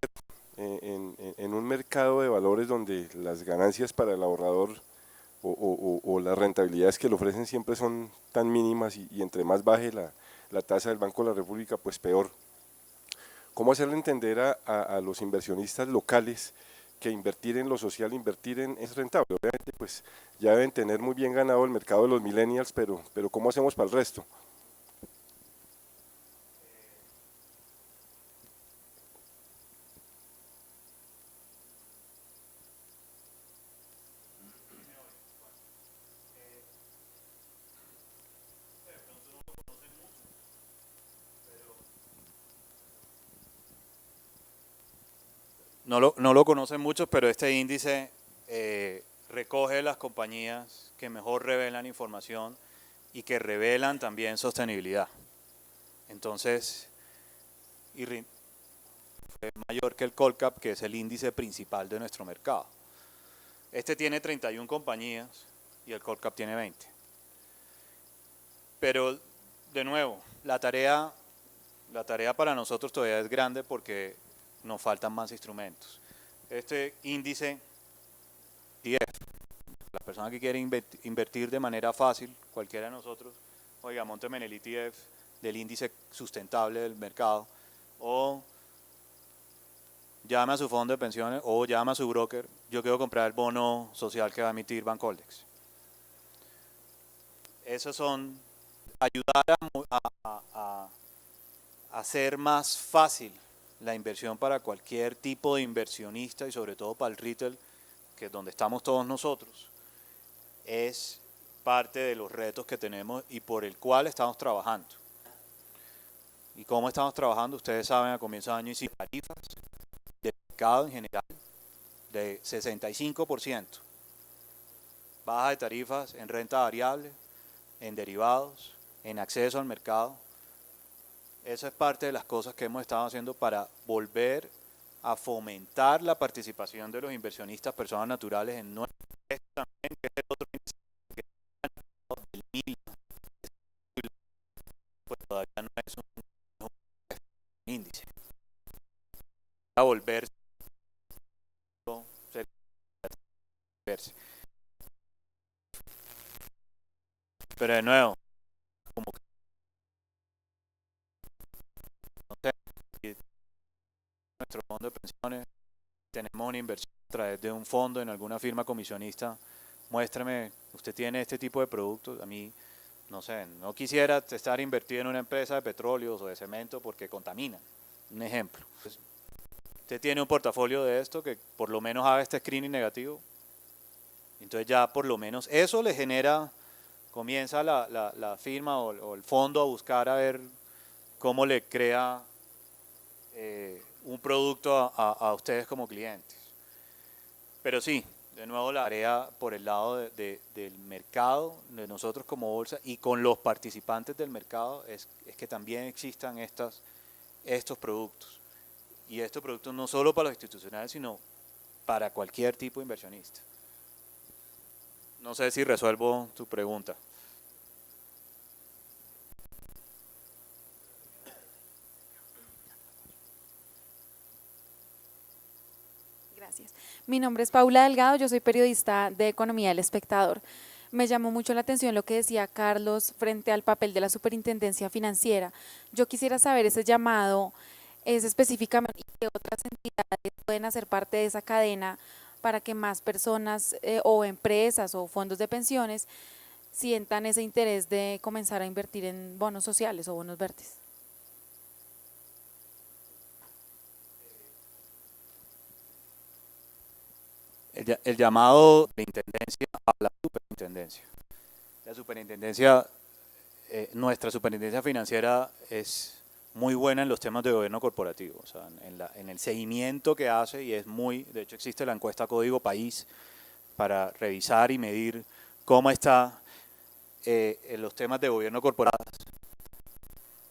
en un mercado de valores donde las ganancias para el ahorrador o las rentabilidades que le ofrecen siempre son tan mínimas y entre más baje la tasa del Banco de la República, pues peor. ¿Cómo hacerle entender a los inversionistas locales que invertir en lo social, es rentable? Obviamente, pues ya deben tener muy bien ganado el mercado de los millennials, pero ¿cómo hacemos para el resto? No lo conocen muchos, pero este índice recoge las compañías que mejor revelan información y que revelan también sostenibilidad. Entonces, es mayor que el Colcap, que es el índice principal de nuestro mercado. Este tiene 31 compañías y el Colcap tiene 20. Pero, de nuevo, la tarea para nosotros todavía es grande porque nos faltan más instrumentos. Este índice ETF, la persona que quiere invertir de manera fácil, cualquiera de nosotros, oiga, mónteme en el ETF del índice sustentable del mercado, o llame a su fondo de pensiones, o llame a su broker, yo quiero comprar el bono social que va a emitir Bancoldex. Esos son ayudar a hacer más fácil la inversión para cualquier tipo de inversionista y sobre todo para el retail, que es donde estamos todos nosotros, es parte de los retos que tenemos y por el cual estamos trabajando. ¿Y cómo estamos trabajando? Ustedes saben, a comienzo de año hicimos tarifas del mercado en general de 65%. Baja de tarifas en renta variable, en derivados, en acceso al mercado. Esa es parte de las cosas que hemos estado haciendo para volver a fomentar la participación de los inversionistas, personas naturales, en nuestro también, que es el otro índice que del MIL, pues todavía no es un índice. A volverse, pero de nuevo, como que no sé, nuestro fondo de pensiones, tenemos una inversión a través de un fondo en alguna firma comisionista, muéstrame, usted tiene este tipo de productos, a mí, no sé, no quisiera estar invertido en una empresa de petróleos o de cemento porque contaminan, un ejemplo. Pues, usted tiene un portafolio de esto que por lo menos haga este screening negativo, entonces ya por lo menos eso le genera, comienza la firma o el fondo a buscar a ver cómo le crea un producto a ustedes como clientes. Pero sí, de nuevo la tarea por el lado del mercado, de nosotros como bolsa y con los participantes del mercado es que también existan estos productos. Y estos productos no solo para los institucionales, sino para cualquier tipo de inversionista. No sé si resuelvo tu pregunta. Gracias. Mi nombre es Paula Delgado, yo soy periodista de Economía del Espectador. Me llamó mucho la atención lo que decía Carlos frente al papel de la superintendencia financiera. Yo quisiera saber ese llamado, es específicamente qué otras entidades pueden hacer parte de esa cadena para que más personas o empresas o fondos de pensiones sientan ese interés de comenzar a invertir en bonos sociales o bonos verdes. El llamado de intendencia a la superintendencia. La superintendencia, nuestra superintendencia financiera es muy buena en los temas de gobierno corporativo, o sea, en el seguimiento que hace y es muy, de hecho existe la encuesta Código País para revisar y medir cómo está en los temas de gobierno corporativo.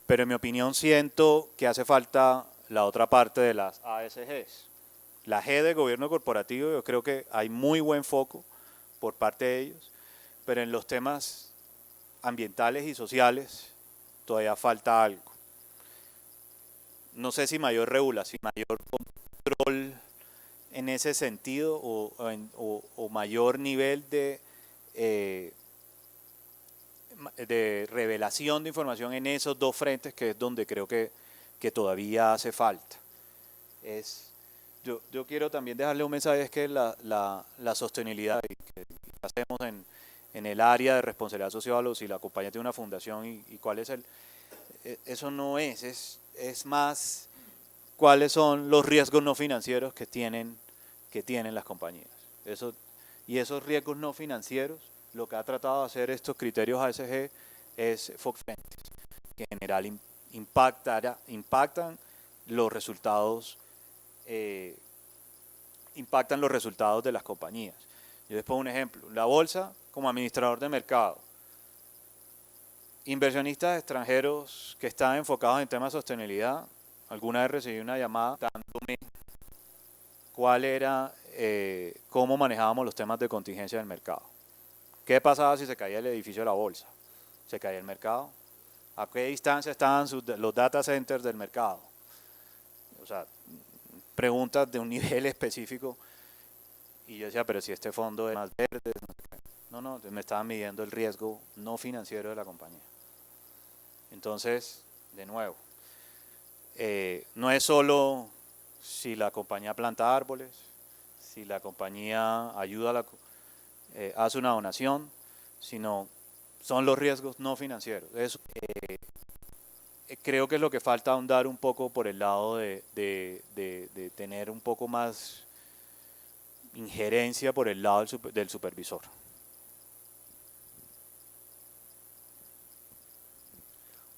Pero en mi opinión siento que hace falta la otra parte de las ASGs. La G de gobierno corporativo, yo creo que hay muy buen foco por parte de ellos, pero en los temas ambientales y sociales todavía falta algo. No sé si mayor regulación, mayor control en ese sentido o mayor nivel de eh, de revelación de información en esos dos frentes, que es donde creo que todavía hace falta. Yo quiero también dejarle un mensaje, es que la sostenibilidad que hacemos en el área de responsabilidad social, o si la compañía tiene una fundación y cuál es eso no es más cuáles son los riesgos no financieros que tienen las compañías. Y esos riesgos no financieros, lo que ha tratado de hacer estos criterios ASG es FOC-frentes, que en general impactan los resultados de las compañías. Yo les pongo un ejemplo, la bolsa como administrador de mercado, inversionistas extranjeros que están enfocados en temas de sostenibilidad. Alguna vez recibí una llamada dándome cómo manejábamos los temas de contingencia del mercado. ¿Qué pasaba si se caía el edificio de la bolsa? ¿Se caía el mercado? ¿A qué distancia estaban los data centers del mercado? O sea, preguntas de un nivel específico. Y yo decía, pero si este fondo es más verde, no, me estaban midiendo el riesgo no financiero de la compañía. Entonces, de nuevo, no es solo si la compañía planta árboles, si la compañía ayuda hace una donación, sino son los riesgos no financieros. Creo que es lo que falta ahondar un poco por el lado de tener un poco más injerencia por el lado del supervisor.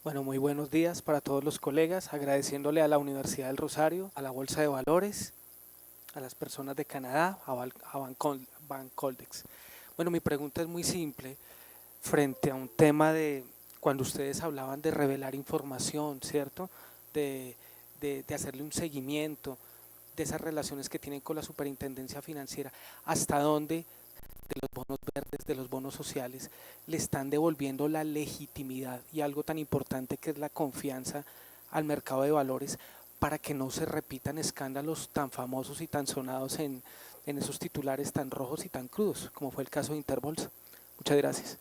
Bueno, muy buenos días para todos los colegas, agradeciéndole a la Universidad del Rosario, a la Bolsa de Valores, a las personas de Canadá, a Bancoldex. Bueno, mi pregunta es muy simple, frente a un tema de, cuando ustedes hablaban de revelar información, ¿cierto? De hacerle un seguimiento de esas relaciones que tienen con la superintendencia financiera, ¿hasta dónde de los bonos verdes, de los bonos sociales, le están devolviendo la legitimidad y algo tan importante que es la confianza al mercado de valores para que no se repitan escándalos tan famosos y tan sonados en esos titulares tan rojos y tan crudos, como fue el caso de Interbolsa? Muchas gracias.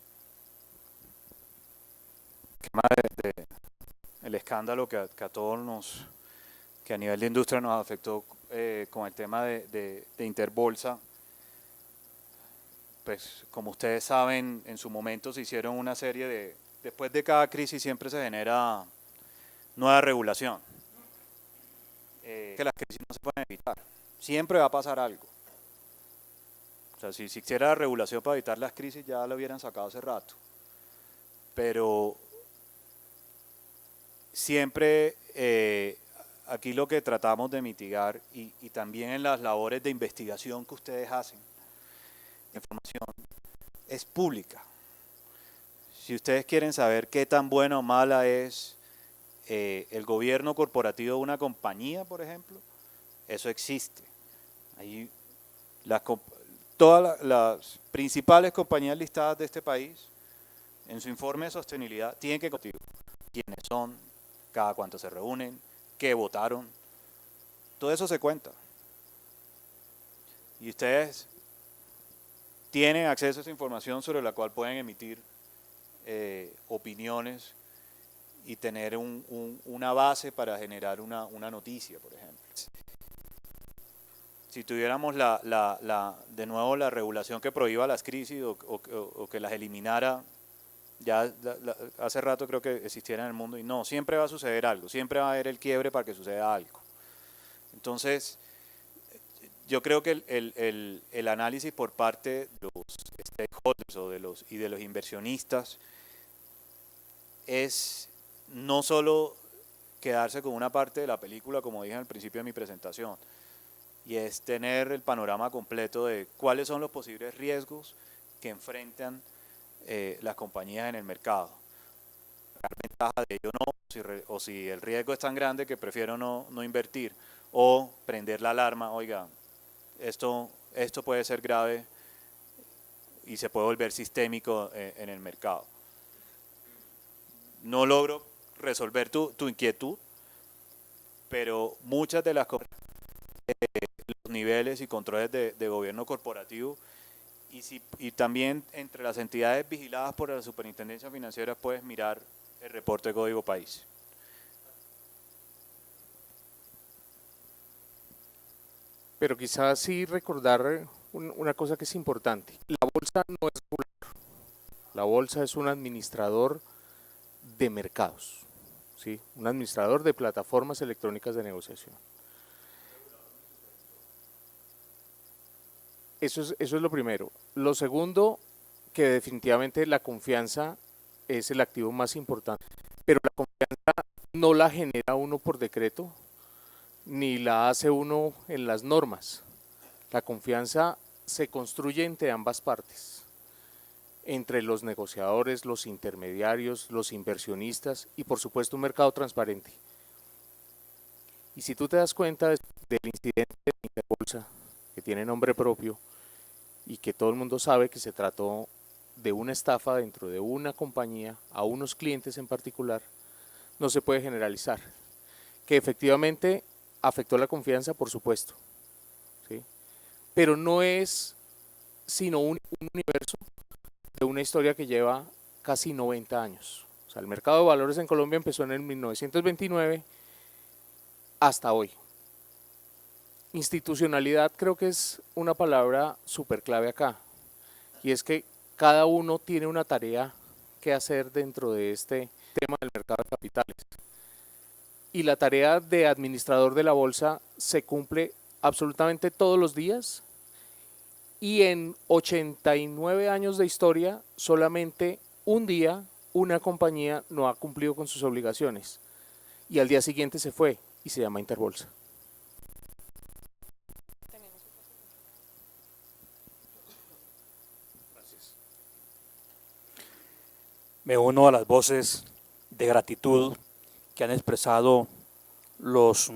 El escándalo que a todos que a nivel de industria nos afectó con el tema de Interbolsa. Pues como ustedes saben, en su momento se hicieron una serie después de cada crisis siempre se genera nueva regulación. Que las crisis no se pueden evitar, siempre va a pasar algo. O sea, si existiera regulación para evitar las crisis ya lo hubieran sacado hace rato. Pero siempre aquí lo que tratamos de mitigar y también en las labores de investigación que ustedes hacen, la información es pública. Si ustedes quieren saber qué tan buena o mala es el gobierno corporativo de una compañía, por ejemplo, eso existe. Ahí todas las principales compañías listadas de este país, en su informe de sostenibilidad, tienen que contar quiénes son, cada cuánto se reúnen, qué votaron, todo eso se cuenta. Y ustedes tienen acceso a esa información sobre la cual pueden emitir opiniones y tener una base para generar una noticia, por ejemplo. Si tuviéramos de nuevo la regulación que prohíba las crisis o que las eliminara, ya hace rato creo que existiera en el mundo, y no, siempre va a suceder algo, siempre va a haber el quiebre para que suceda algo. Entonces, yo creo que el análisis por parte de los stakeholders y de los inversionistas es no solo quedarse con una parte de la película, como dije al principio de mi presentación, y es tener el panorama completo de cuáles son los posibles riesgos que enfrentan las compañías en el mercado. Sacar ventaja de ello no, o si el riesgo es tan grande que prefiero no invertir, o prender la alarma, oiga, esto puede ser grave y se puede volver sistémico en el mercado. No logro resolver tu inquietud, pero muchas de las cosas, los niveles y controles de gobierno corporativo Y también entre las entidades vigiladas por la Superintendencia Financiera puedes mirar el reporte Código País. Pero quizás sí recordar una cosa que es importante. La bolsa no es regulador. La bolsa es un administrador de mercados, ¿sí? Un administrador de plataformas electrónicas de negociación. Eso es lo primero. Lo segundo, que definitivamente la confianza es el activo más importante. Pero la confianza no la genera uno por decreto, ni la hace uno en las normas. La confianza se construye entre ambas partes, entre los negociadores, los intermediarios, los inversionistas y por supuesto un mercado transparente. Y si tú te das cuenta del incidente de Interbolsa, que tiene nombre propio y que todo el mundo sabe que se trató de una estafa dentro de una compañía a unos clientes en particular, no se puede generalizar. Que efectivamente afectó la confianza, por supuesto, ¿sí? Pero no es sino un universo de una historia que lleva casi 90 años. O sea, el mercado de valores en Colombia empezó en el 1929 hasta hoy. Institucionalidad creo que es una palabra súper clave acá, y es que cada uno tiene una tarea que hacer dentro de este tema del mercado de capitales. Y la tarea de administrador de la bolsa se cumple absolutamente todos los días, y en 89 años de historia solamente un día una compañía no ha cumplido con sus obligaciones y al día siguiente se fue y se llama Interbolsa. Me uno a las voces de gratitud que han expresado los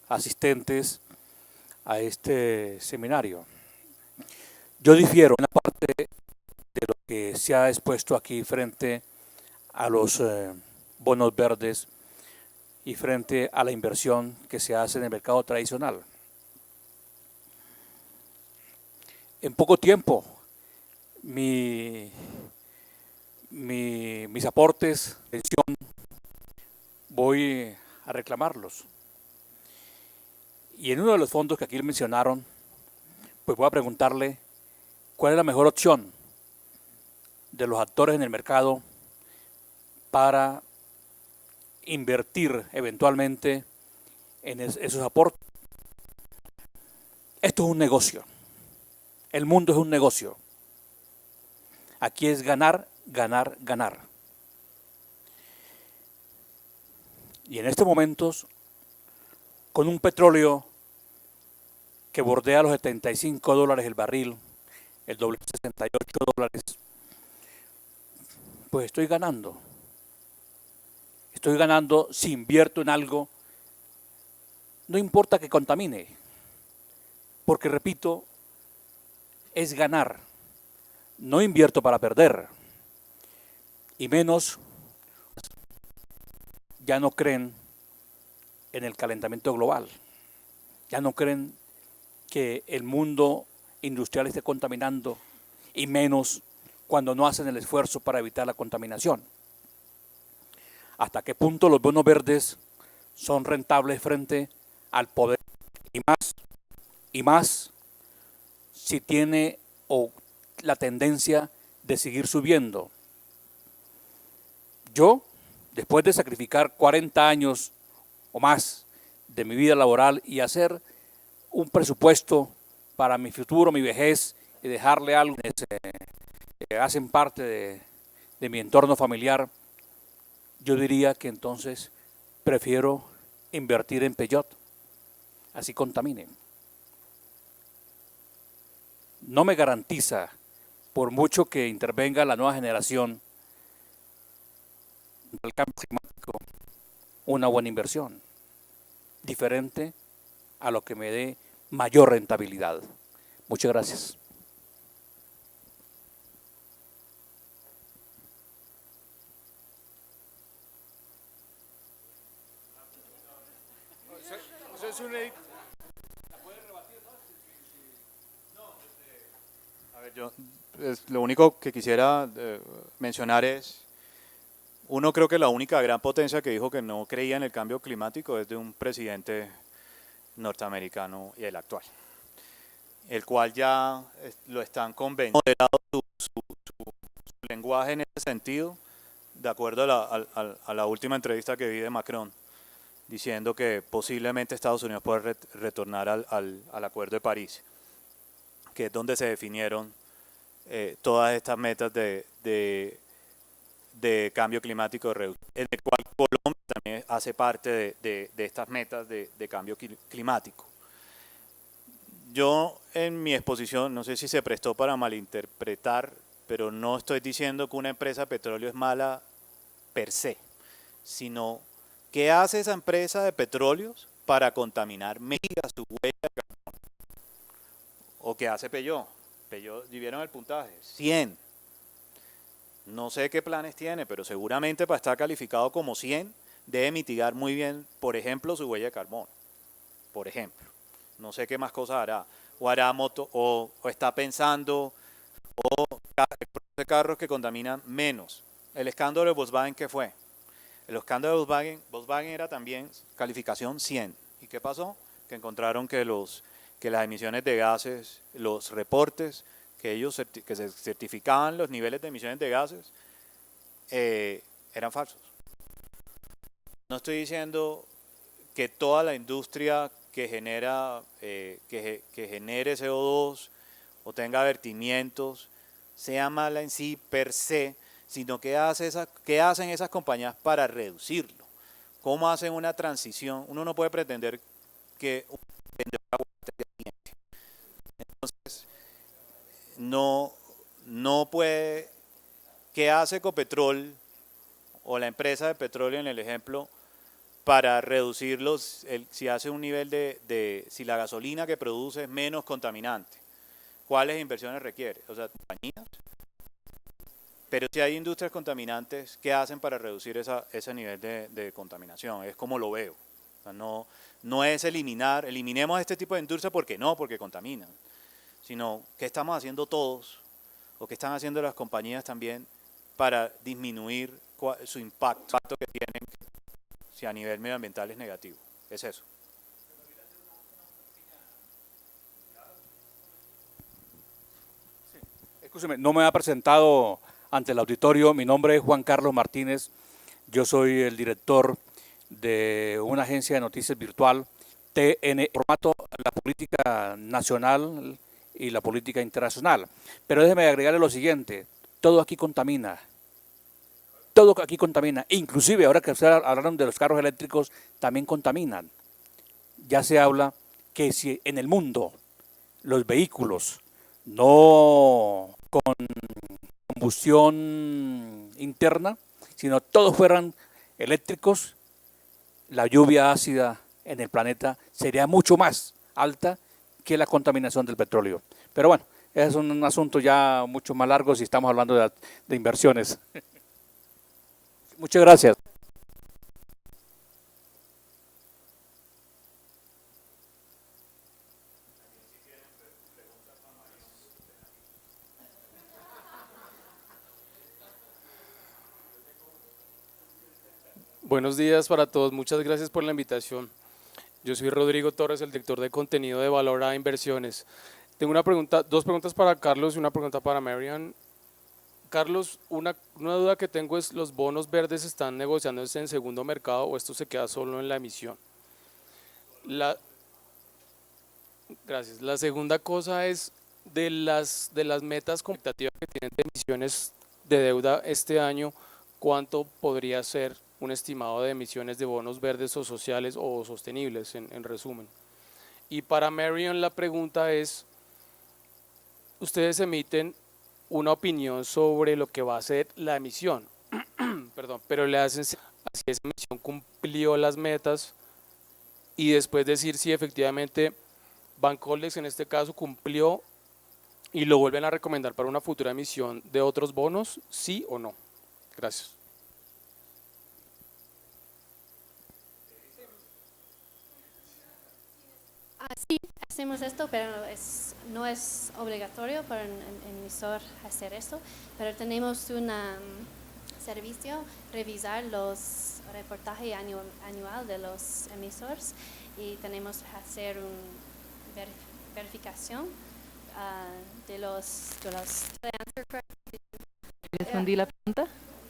asistentes a este seminario. Yo difiero en la parte de lo que se ha expuesto aquí frente a los bonos verdes y frente a la inversión que se hace en el mercado tradicional. En poco tiempo, mis aportes, pensión, voy a reclamarlos. Y en uno de los fondos que aquí mencionaron, pues voy a preguntarle cuál es la mejor opción de los actores en el mercado para invertir eventualmente en esos aportes. Esto es un negocio. El mundo es un negocio. Aquí es ganar, ganar, ganar. Y en estos momentos, con un petróleo que bordea los $75 el barril, el doble $68, pues estoy ganando. Estoy ganando si invierto en algo, no importa que contamine, porque repito, es ganar. No invierto para perder. Y menos, ya no creen en el calentamiento global. Ya no creen que el mundo industrial esté contaminando, y menos cuando no hacen el esfuerzo para evitar la contaminación. ¿Hasta qué punto los bonos verdes son rentables frente al poder? Y más si tiene la tendencia de seguir subiendo. Yo, después de sacrificar 40 años o más de mi vida laboral y hacer un presupuesto para mi futuro, mi vejez, y dejarle algo que hacen parte de mi entorno familiar, yo diría que entonces prefiero invertir en Peugeot, así contamine. No me garantiza, por mucho que intervenga la nueva generación del cambio climático, una buena inversión, diferente a lo que me dé mayor rentabilidad. Muchas gracias. A Lo único que quisiera mencionar es, uno, creo que la única gran potencia que dijo que no creía en el cambio climático es de un presidente norteamericano y el actual, el cual ya lo están convenciendo, moderado su lenguaje en ese sentido, de acuerdo a la última entrevista que vi de Macron, diciendo que posiblemente Estados Unidos puede retornar al Acuerdo de París, que es donde se definieron todas estas metas de cambio climático, en el cual Colombia también hace parte de estas metas de cambio climático. Yo en mi exposición, no sé si se prestó para malinterpretar, pero no estoy diciendo que una empresa de petróleo es mala per se, sino ¿qué hace esa empresa de petróleos para contaminar mega su huella de carbono? ¿O qué hace Peugeot? Peugeot, ¿vieron el puntaje? 100. No sé qué planes tiene, pero seguramente para estar calificado como 100 debe mitigar muy bien, por ejemplo, su huella de carbono. Por ejemplo. No sé qué más cosas hará. O hará moto, o está pensando, o de carros que contaminan menos. El escándalo de Volkswagen, ¿qué fue? El escándalo de Volkswagen era también calificación 100. ¿Y qué pasó? Que encontraron que las emisiones de gases, los reportes que se certificaban los niveles de emisiones de gases, eran falsos. No estoy diciendo que toda la industria que genere CO2 o tenga vertimientos sea mala en sí per se, sino qué hacen esas compañías para reducirlo. ¿Cómo hacen una transición? Uno no puede pretender que un vendedor de agua esté caliente. Entonces, no puede. ¿Qué hace Ecopetrol o la empresa de petróleo en el ejemplo para reducirlos? Si hace un nivel si la gasolina que produce es menos contaminante, ¿cuáles inversiones requiere? O sea, compañías. Pero si hay industrias contaminantes, ¿qué hacen para reducir ese nivel de contaminación? Es como lo veo. O sea, no es eliminemos este tipo de industria porque contaminan, sino qué estamos haciendo todos, o qué están haciendo las compañías también para disminuir su impacto que tienen si a nivel medioambiental es negativo. Es eso. Escúcheme, no me ha presentado ante el auditorio. Mi nombre es Juan Carlos Martínez. Yo soy el director de una agencia de noticias virtual, TN, formato la política nacional y la política internacional. Pero déjeme agregarle lo siguiente: todo aquí contamina. Todo aquí contamina. Inclusive ahora que ustedes hablaron de los carros eléctricos, también contaminan. Ya se habla que si en el mundo los vehículos no con combustión interna, sino todos fueran eléctricos, la lluvia ácida en el planeta sería mucho más alta que la contaminación del petróleo. Pero bueno, es un asunto ya mucho más largo si estamos hablando de inversiones. Muchas gracias. Buenos días para todos, muchas gracias por la invitación. Yo soy Rodrigo Torres, el director de contenido de Valora Inversiones. Tengo dos preguntas para Carlos y una pregunta para Marian. Carlos, una duda que tengo es, ¿los bonos verdes están negociándose en segundo mercado o esto se queda solo en la emisión? Gracias. La segunda cosa es, de las metas cuantitativas que tienen de emisiones de deuda este año, ¿cuánto podría ser un estimado de emisiones de bonos verdes o sociales o sostenibles, en resumen? Y para Marion la pregunta es, ustedes emiten una opinión sobre lo que va a ser la emisión, perdón, pero le hacen si esa emisión cumplió las metas y después decir si efectivamente Bancoldex en este caso cumplió y lo vuelven a recomendar para una futura emisión de otros bonos, sí o no. Gracias. Sí, hacemos esto, pero no es obligatorio para un emisor hacer esto, pero tenemos un servicio, revisar los reportajes anual de los emisores y tenemos que hacer una verificación de los ¿Respondí la pregunta?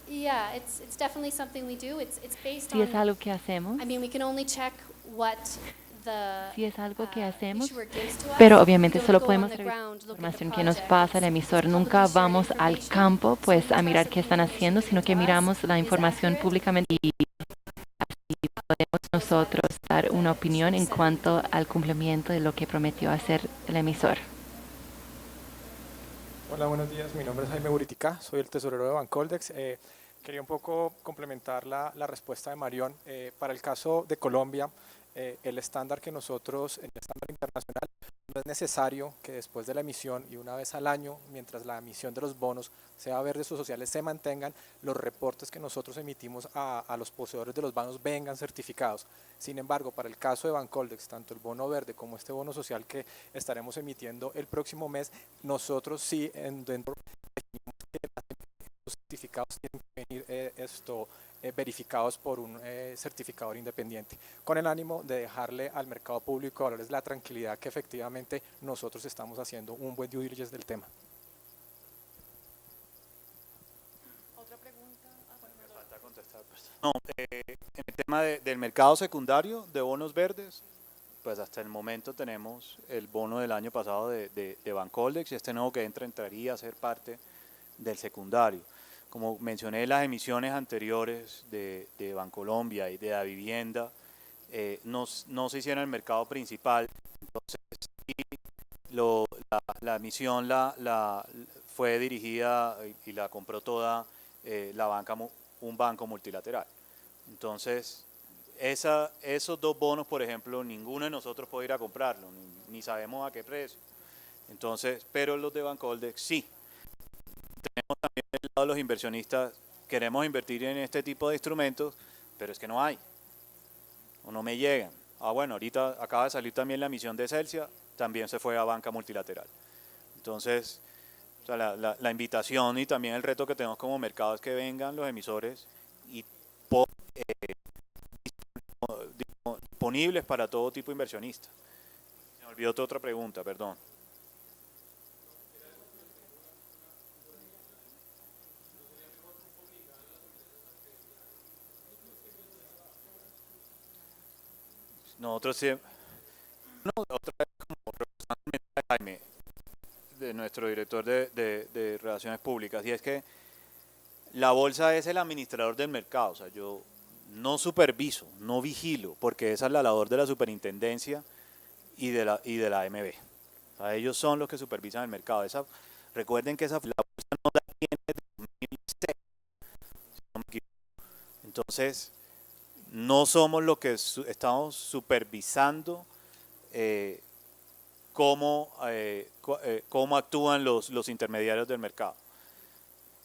Yeah, it's definitely something we do. It's based Si es on, algo que hacemos, I mean, we can only check what the si es algo que hacemos, issuer gives to us. pero obviamente We don't solo go podemos on the revisar ground, la look at the información que nos project. pasa el emisor. Nunca Publish their vamos al information. campo So pues we a mirar trust qué that están the haciendo, information sino que given to us miramos la is información accurate. públicamente y así podemos nosotros dar una opinión en cuanto al cumplimiento de lo que prometió hacer el emisor. Hola, buenos días. Mi nombre es Jaime Buritica, soy el tesorero de Bancoldex. Quería un poco complementar la respuesta de Marión. Para el caso de Colombia, el estándar que nosotros, el estándar internacional, no es necesario que después de la emisión y una vez al año, mientras la emisión de los bonos, sea verdes o sociales, se mantengan, los reportes que nosotros emitimos a los poseedores de los bonos vengan certificados. Sin embargo, para el caso de Bancoldex, tanto el bono verde como este bono social que estaremos emitiendo el próximo mes, nosotros sí dentro definimos que los certificados tienen que venir verificados por un certificador independiente, con el ánimo de dejarle al mercado público de valores la tranquilidad que efectivamente nosotros estamos haciendo un buen due diligence del tema. ¿Otra pregunta? Me falta contestar. No, en el tema del mercado secundario de bonos verdes, pues hasta el momento tenemos el bono del año pasado de Bancoldex y este nuevo que entraría a ser parte del secundario. Como mencioné, las emisiones anteriores de Bancolombia y de la vivienda no se hicieron en el mercado principal, entonces la emisión fue dirigida y la compró toda un banco multilateral. Entonces, esos dos bonos, por ejemplo, ninguno de nosotros puede ir a comprarlo, ni sabemos a qué precio. Entonces, pero los de Bancoldex sí. Tenemos también del lado de los inversionistas, queremos invertir en este tipo de instrumentos, pero es que no hay, o no me llegan. Bueno, ahorita acaba de salir también la emisión de Celsia, también se fue a banca multilateral. Entonces, o sea, la invitación y también el reto que tenemos como mercado es que vengan los emisores y disponibles para todo tipo de inversionistas. Me olvidó otra pregunta, perdón. Nosotros siempre, otra vez como representante de Jaime, de nuestro director de Relaciones Públicas, y es que la bolsa es el administrador del mercado, o sea, yo no superviso, no vigilo, porque esa es la labor de la superintendencia y de la AMB. O sea, ellos son los que supervisan el mercado. Recuerden que la bolsa no la tiene desde 2006, si no me equivoco. Entonces, no somos los que estamos supervisando cómo actúan los intermediarios del mercado.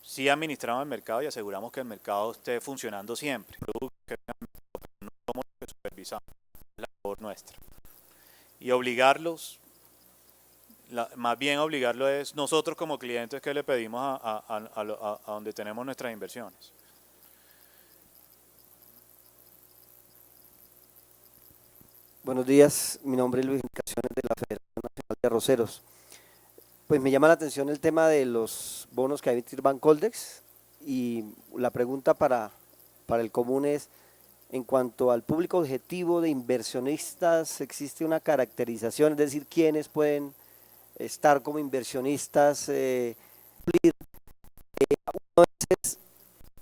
Sí administramos el mercado y aseguramos que el mercado esté funcionando siempre. No somos los que supervisamos, es la labor nuestra. Y obligarlos, más bien obligarlo es nosotros como clientes que le pedimos a donde tenemos nuestras inversiones. Buenos días, mi nombre es Luis Indicaciones de la Federación Nacional de Arroceros. Pues me llama la atención el tema de los bonos que va a emitir Bancoldex y la pregunta para el común es, en cuanto al público objetivo de inversionistas, ¿existe una caracterización? Es decir, ¿quiénes pueden estar como inversionistas?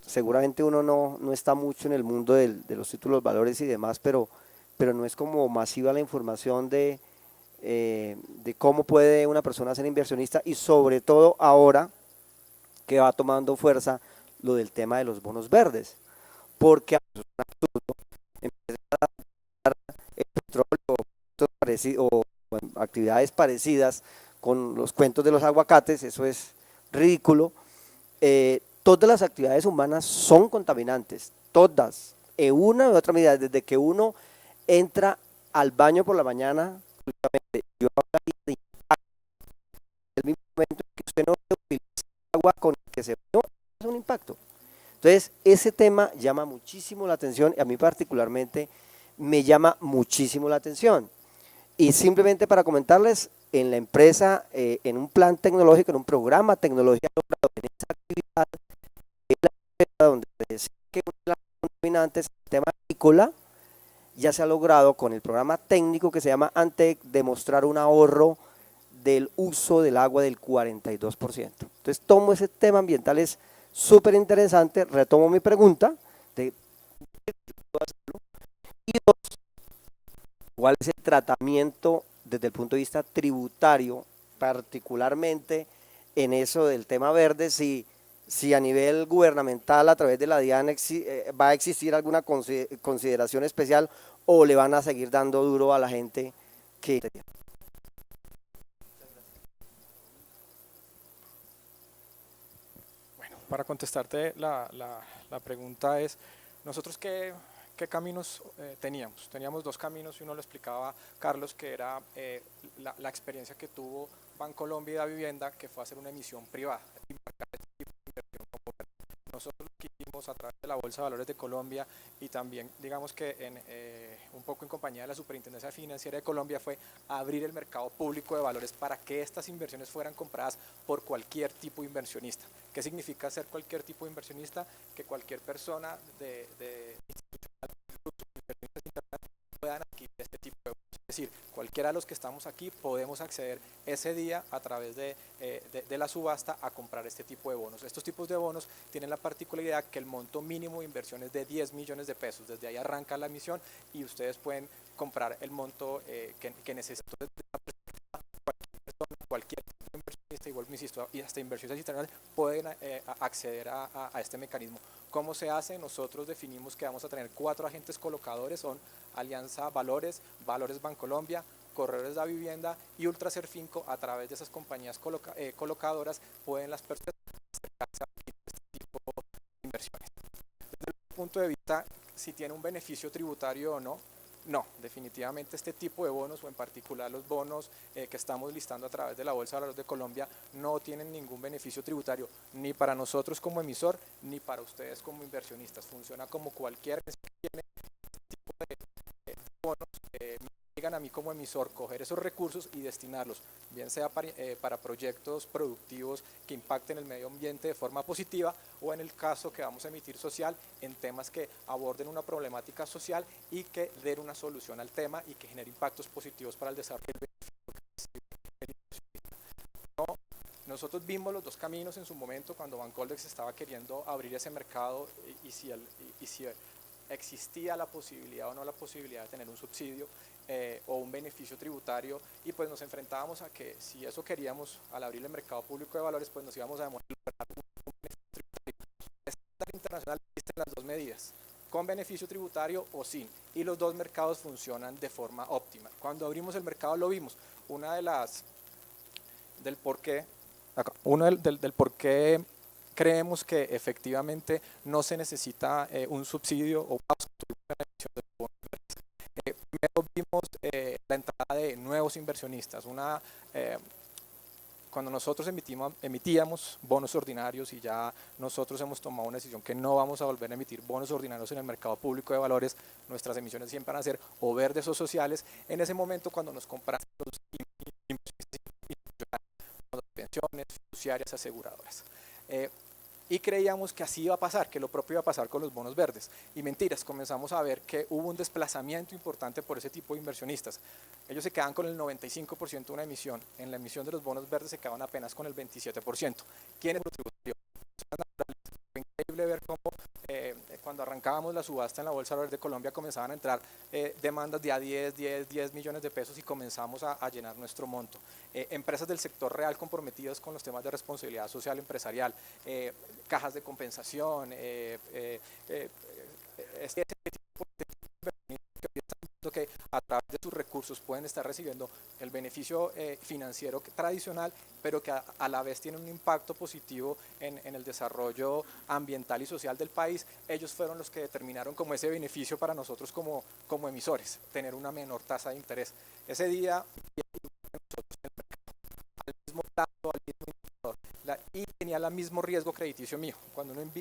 Seguramente uno no está mucho en el mundo de los títulos, valores y demás, pero no es como masiva la información de cómo puede una persona ser inversionista y sobre todo ahora que va tomando fuerza lo del tema de los bonos verdes, porque es un absurdo empezar a dar el petróleo o actividades parecidas con los cuentos de los aguacates, eso es ridículo. Todas las actividades humanas son contaminantes, todas, en una u otra medida, desde que uno entra al baño por la mañana, exclusivamente, yo hablaría de impacto. El mismo momento en que usted no utiliza agua con el que se bañó, es un impacto. Entonces, ese tema llama muchísimo la atención, y a mí particularmente me llama muchísimo la atención. Y simplemente para comentarles, en la empresa, en un plan tecnológico, en un programa tecnológico logrado en esa actividad, en la empresa donde se decía que una de las contaminantes, el tema agrícola, ya se ha logrado con el programa técnico que se llama ANTEC demostrar un ahorro del uso del agua del 42%. Entonces, tomo ese tema ambiental, es súper interesante, retomo mi pregunta de y dos, ¿cuál es el tratamiento desde el punto de vista tributario, particularmente en eso del tema verde, si a nivel gubernamental a través de la DIAN va a existir alguna consideración especial o le van a seguir dando duro a la gente que... Bueno, para contestarte la pregunta es, nosotros qué caminos teníamos. Teníamos dos caminos y uno lo explicaba Carlos, que era la experiencia que tuvo Bancolombia y Da Vivienda, que fue hacer una emisión privada. Nosotros lo que hicimos a través de la Bolsa de Valores de Colombia y también, digamos que un poco en compañía de la Superintendencia Financiera de Colombia, fue abrir el mercado público de valores para que estas inversiones fueran compradas por cualquier tipo de inversionista. ¿Qué significa ser cualquier tipo de inversionista? Que cualquier persona de puedan adquirir este tipo de bonos. Es decir, cualquiera de los que estamos aquí podemos acceder ese día a través de la subasta a comprar este tipo de bonos. Estos tipos de bonos tienen la particularidad que el monto mínimo de inversión es de 10 millones de pesos. Desde ahí arranca la emisión y ustedes pueden comprar el monto que necesitan. Cualquier persona, cualquier tipo de inversionista, igual me insisto, y hasta inversionistas internacionales pueden acceder a este mecanismo. ¿Cómo se hace? Nosotros definimos que vamos a tener 4 agentes colocadores, son Alianza Valores, Valores Bancolombia, Corredores Da Vivienda y Ultraserfinco. A través de esas compañías colocadoras pueden las personas acercarse a este tipo de inversiones. Desde el punto de vista, si tiene un beneficio tributario o no, no, definitivamente este tipo de bonos, o en particular los bonos que estamos listando a través de la Bolsa de Valores de Colombia, no tienen ningún beneficio tributario, ni para nosotros como emisor, ni para ustedes como inversionistas. Funciona como cualquier que tiene este tipo de bonos. Me llegan a mí como emisor coger esos recursos y destinarlos, bien sea para proyectos productivos que impacten el medio ambiente de forma positiva, o en el caso que vamos a emitir social, en temas que aborden una problemática social y que den una solución al tema y que genere impactos positivos para el desarrollo del beneficio. Nosotros vimos los dos caminos en su momento cuando Bancoldex estaba queriendo abrir ese mercado y si existía la posibilidad o no la posibilidad de tener un subsidio o un beneficio tributario, y pues nos enfrentábamos a que si eso queríamos al abrir el mercado público de valores, pues nos íbamos a demorar un beneficio tributario. El estándar internacional existen las dos medidas, con beneficio tributario o sin, y los dos mercados funcionan de forma óptima. Cuando abrimos el mercado lo vimos, del por qué creemos que efectivamente no se necesita un subsidio o una emisión de bonos verdes. Primero vimos la entrada de nuevos inversionistas. Cuando nosotros emitíamos bonos ordinarios, y ya nosotros hemos tomado una decisión que no vamos a volver a emitir bonos ordinarios en el mercado público de valores, nuestras emisiones siempre van a ser o verdes o sociales. En ese momento, cuando nos compran los pensiones, fiduciarias, aseguradoras. Y creíamos que así iba a pasar, que lo propio iba a pasar con los bonos verdes. Y mentiras, comenzamos a ver que hubo un desplazamiento importante por ese tipo de inversionistas. Ellos se quedaban con el 95% de una emisión. En la emisión de los bonos verdes se quedaban apenas con el 27%. ¿Quiénes los tributarios? Fue increíble ver cómo cuando arrancábamos la subasta en la Bolsa de Valores de Colombia comenzaban a entrar demandas de a 10 millones de pesos y comenzamos a llenar nuestro monto. Empresas del sector real comprometidas con los temas de responsabilidad social empresarial, cajas de compensación, este tipo de que que a través de sus recursos pueden estar recibiendo el beneficio financiero tradicional, pero que a la vez tienen un impacto positivo en el desarrollo ambiental y social del país, ellos fueron los que determinaron como ese beneficio para nosotros como emisores, tener una menor tasa de interés. Ese día al mismo plazo, al mismo indicador, y tenía el mismo riesgo crediticio mío. Cuando uno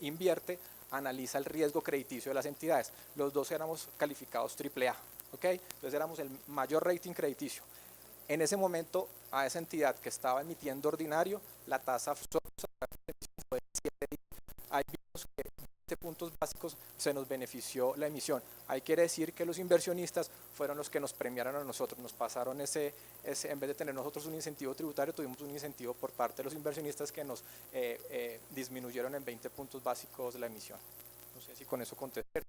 invierte, analiza el riesgo crediticio de las entidades. Los dos éramos calificados AAA, ¿ok? Entonces éramos el mayor rating crediticio. En ese momento, a esa entidad que estaba emitiendo ordinario, la tasa fue de 7. Ahí vimos que 20 puntos básicos se nos benefició la emisión. Ahí quiere decir que los inversionistas fueron los que nos premiaron a nosotros, nos pasaron ese en vez de tener nosotros un incentivo tributario, tuvimos un incentivo por parte de los inversionistas que nos disminuyeron en 20 puntos básicos la emisión. No sé si con eso contesté.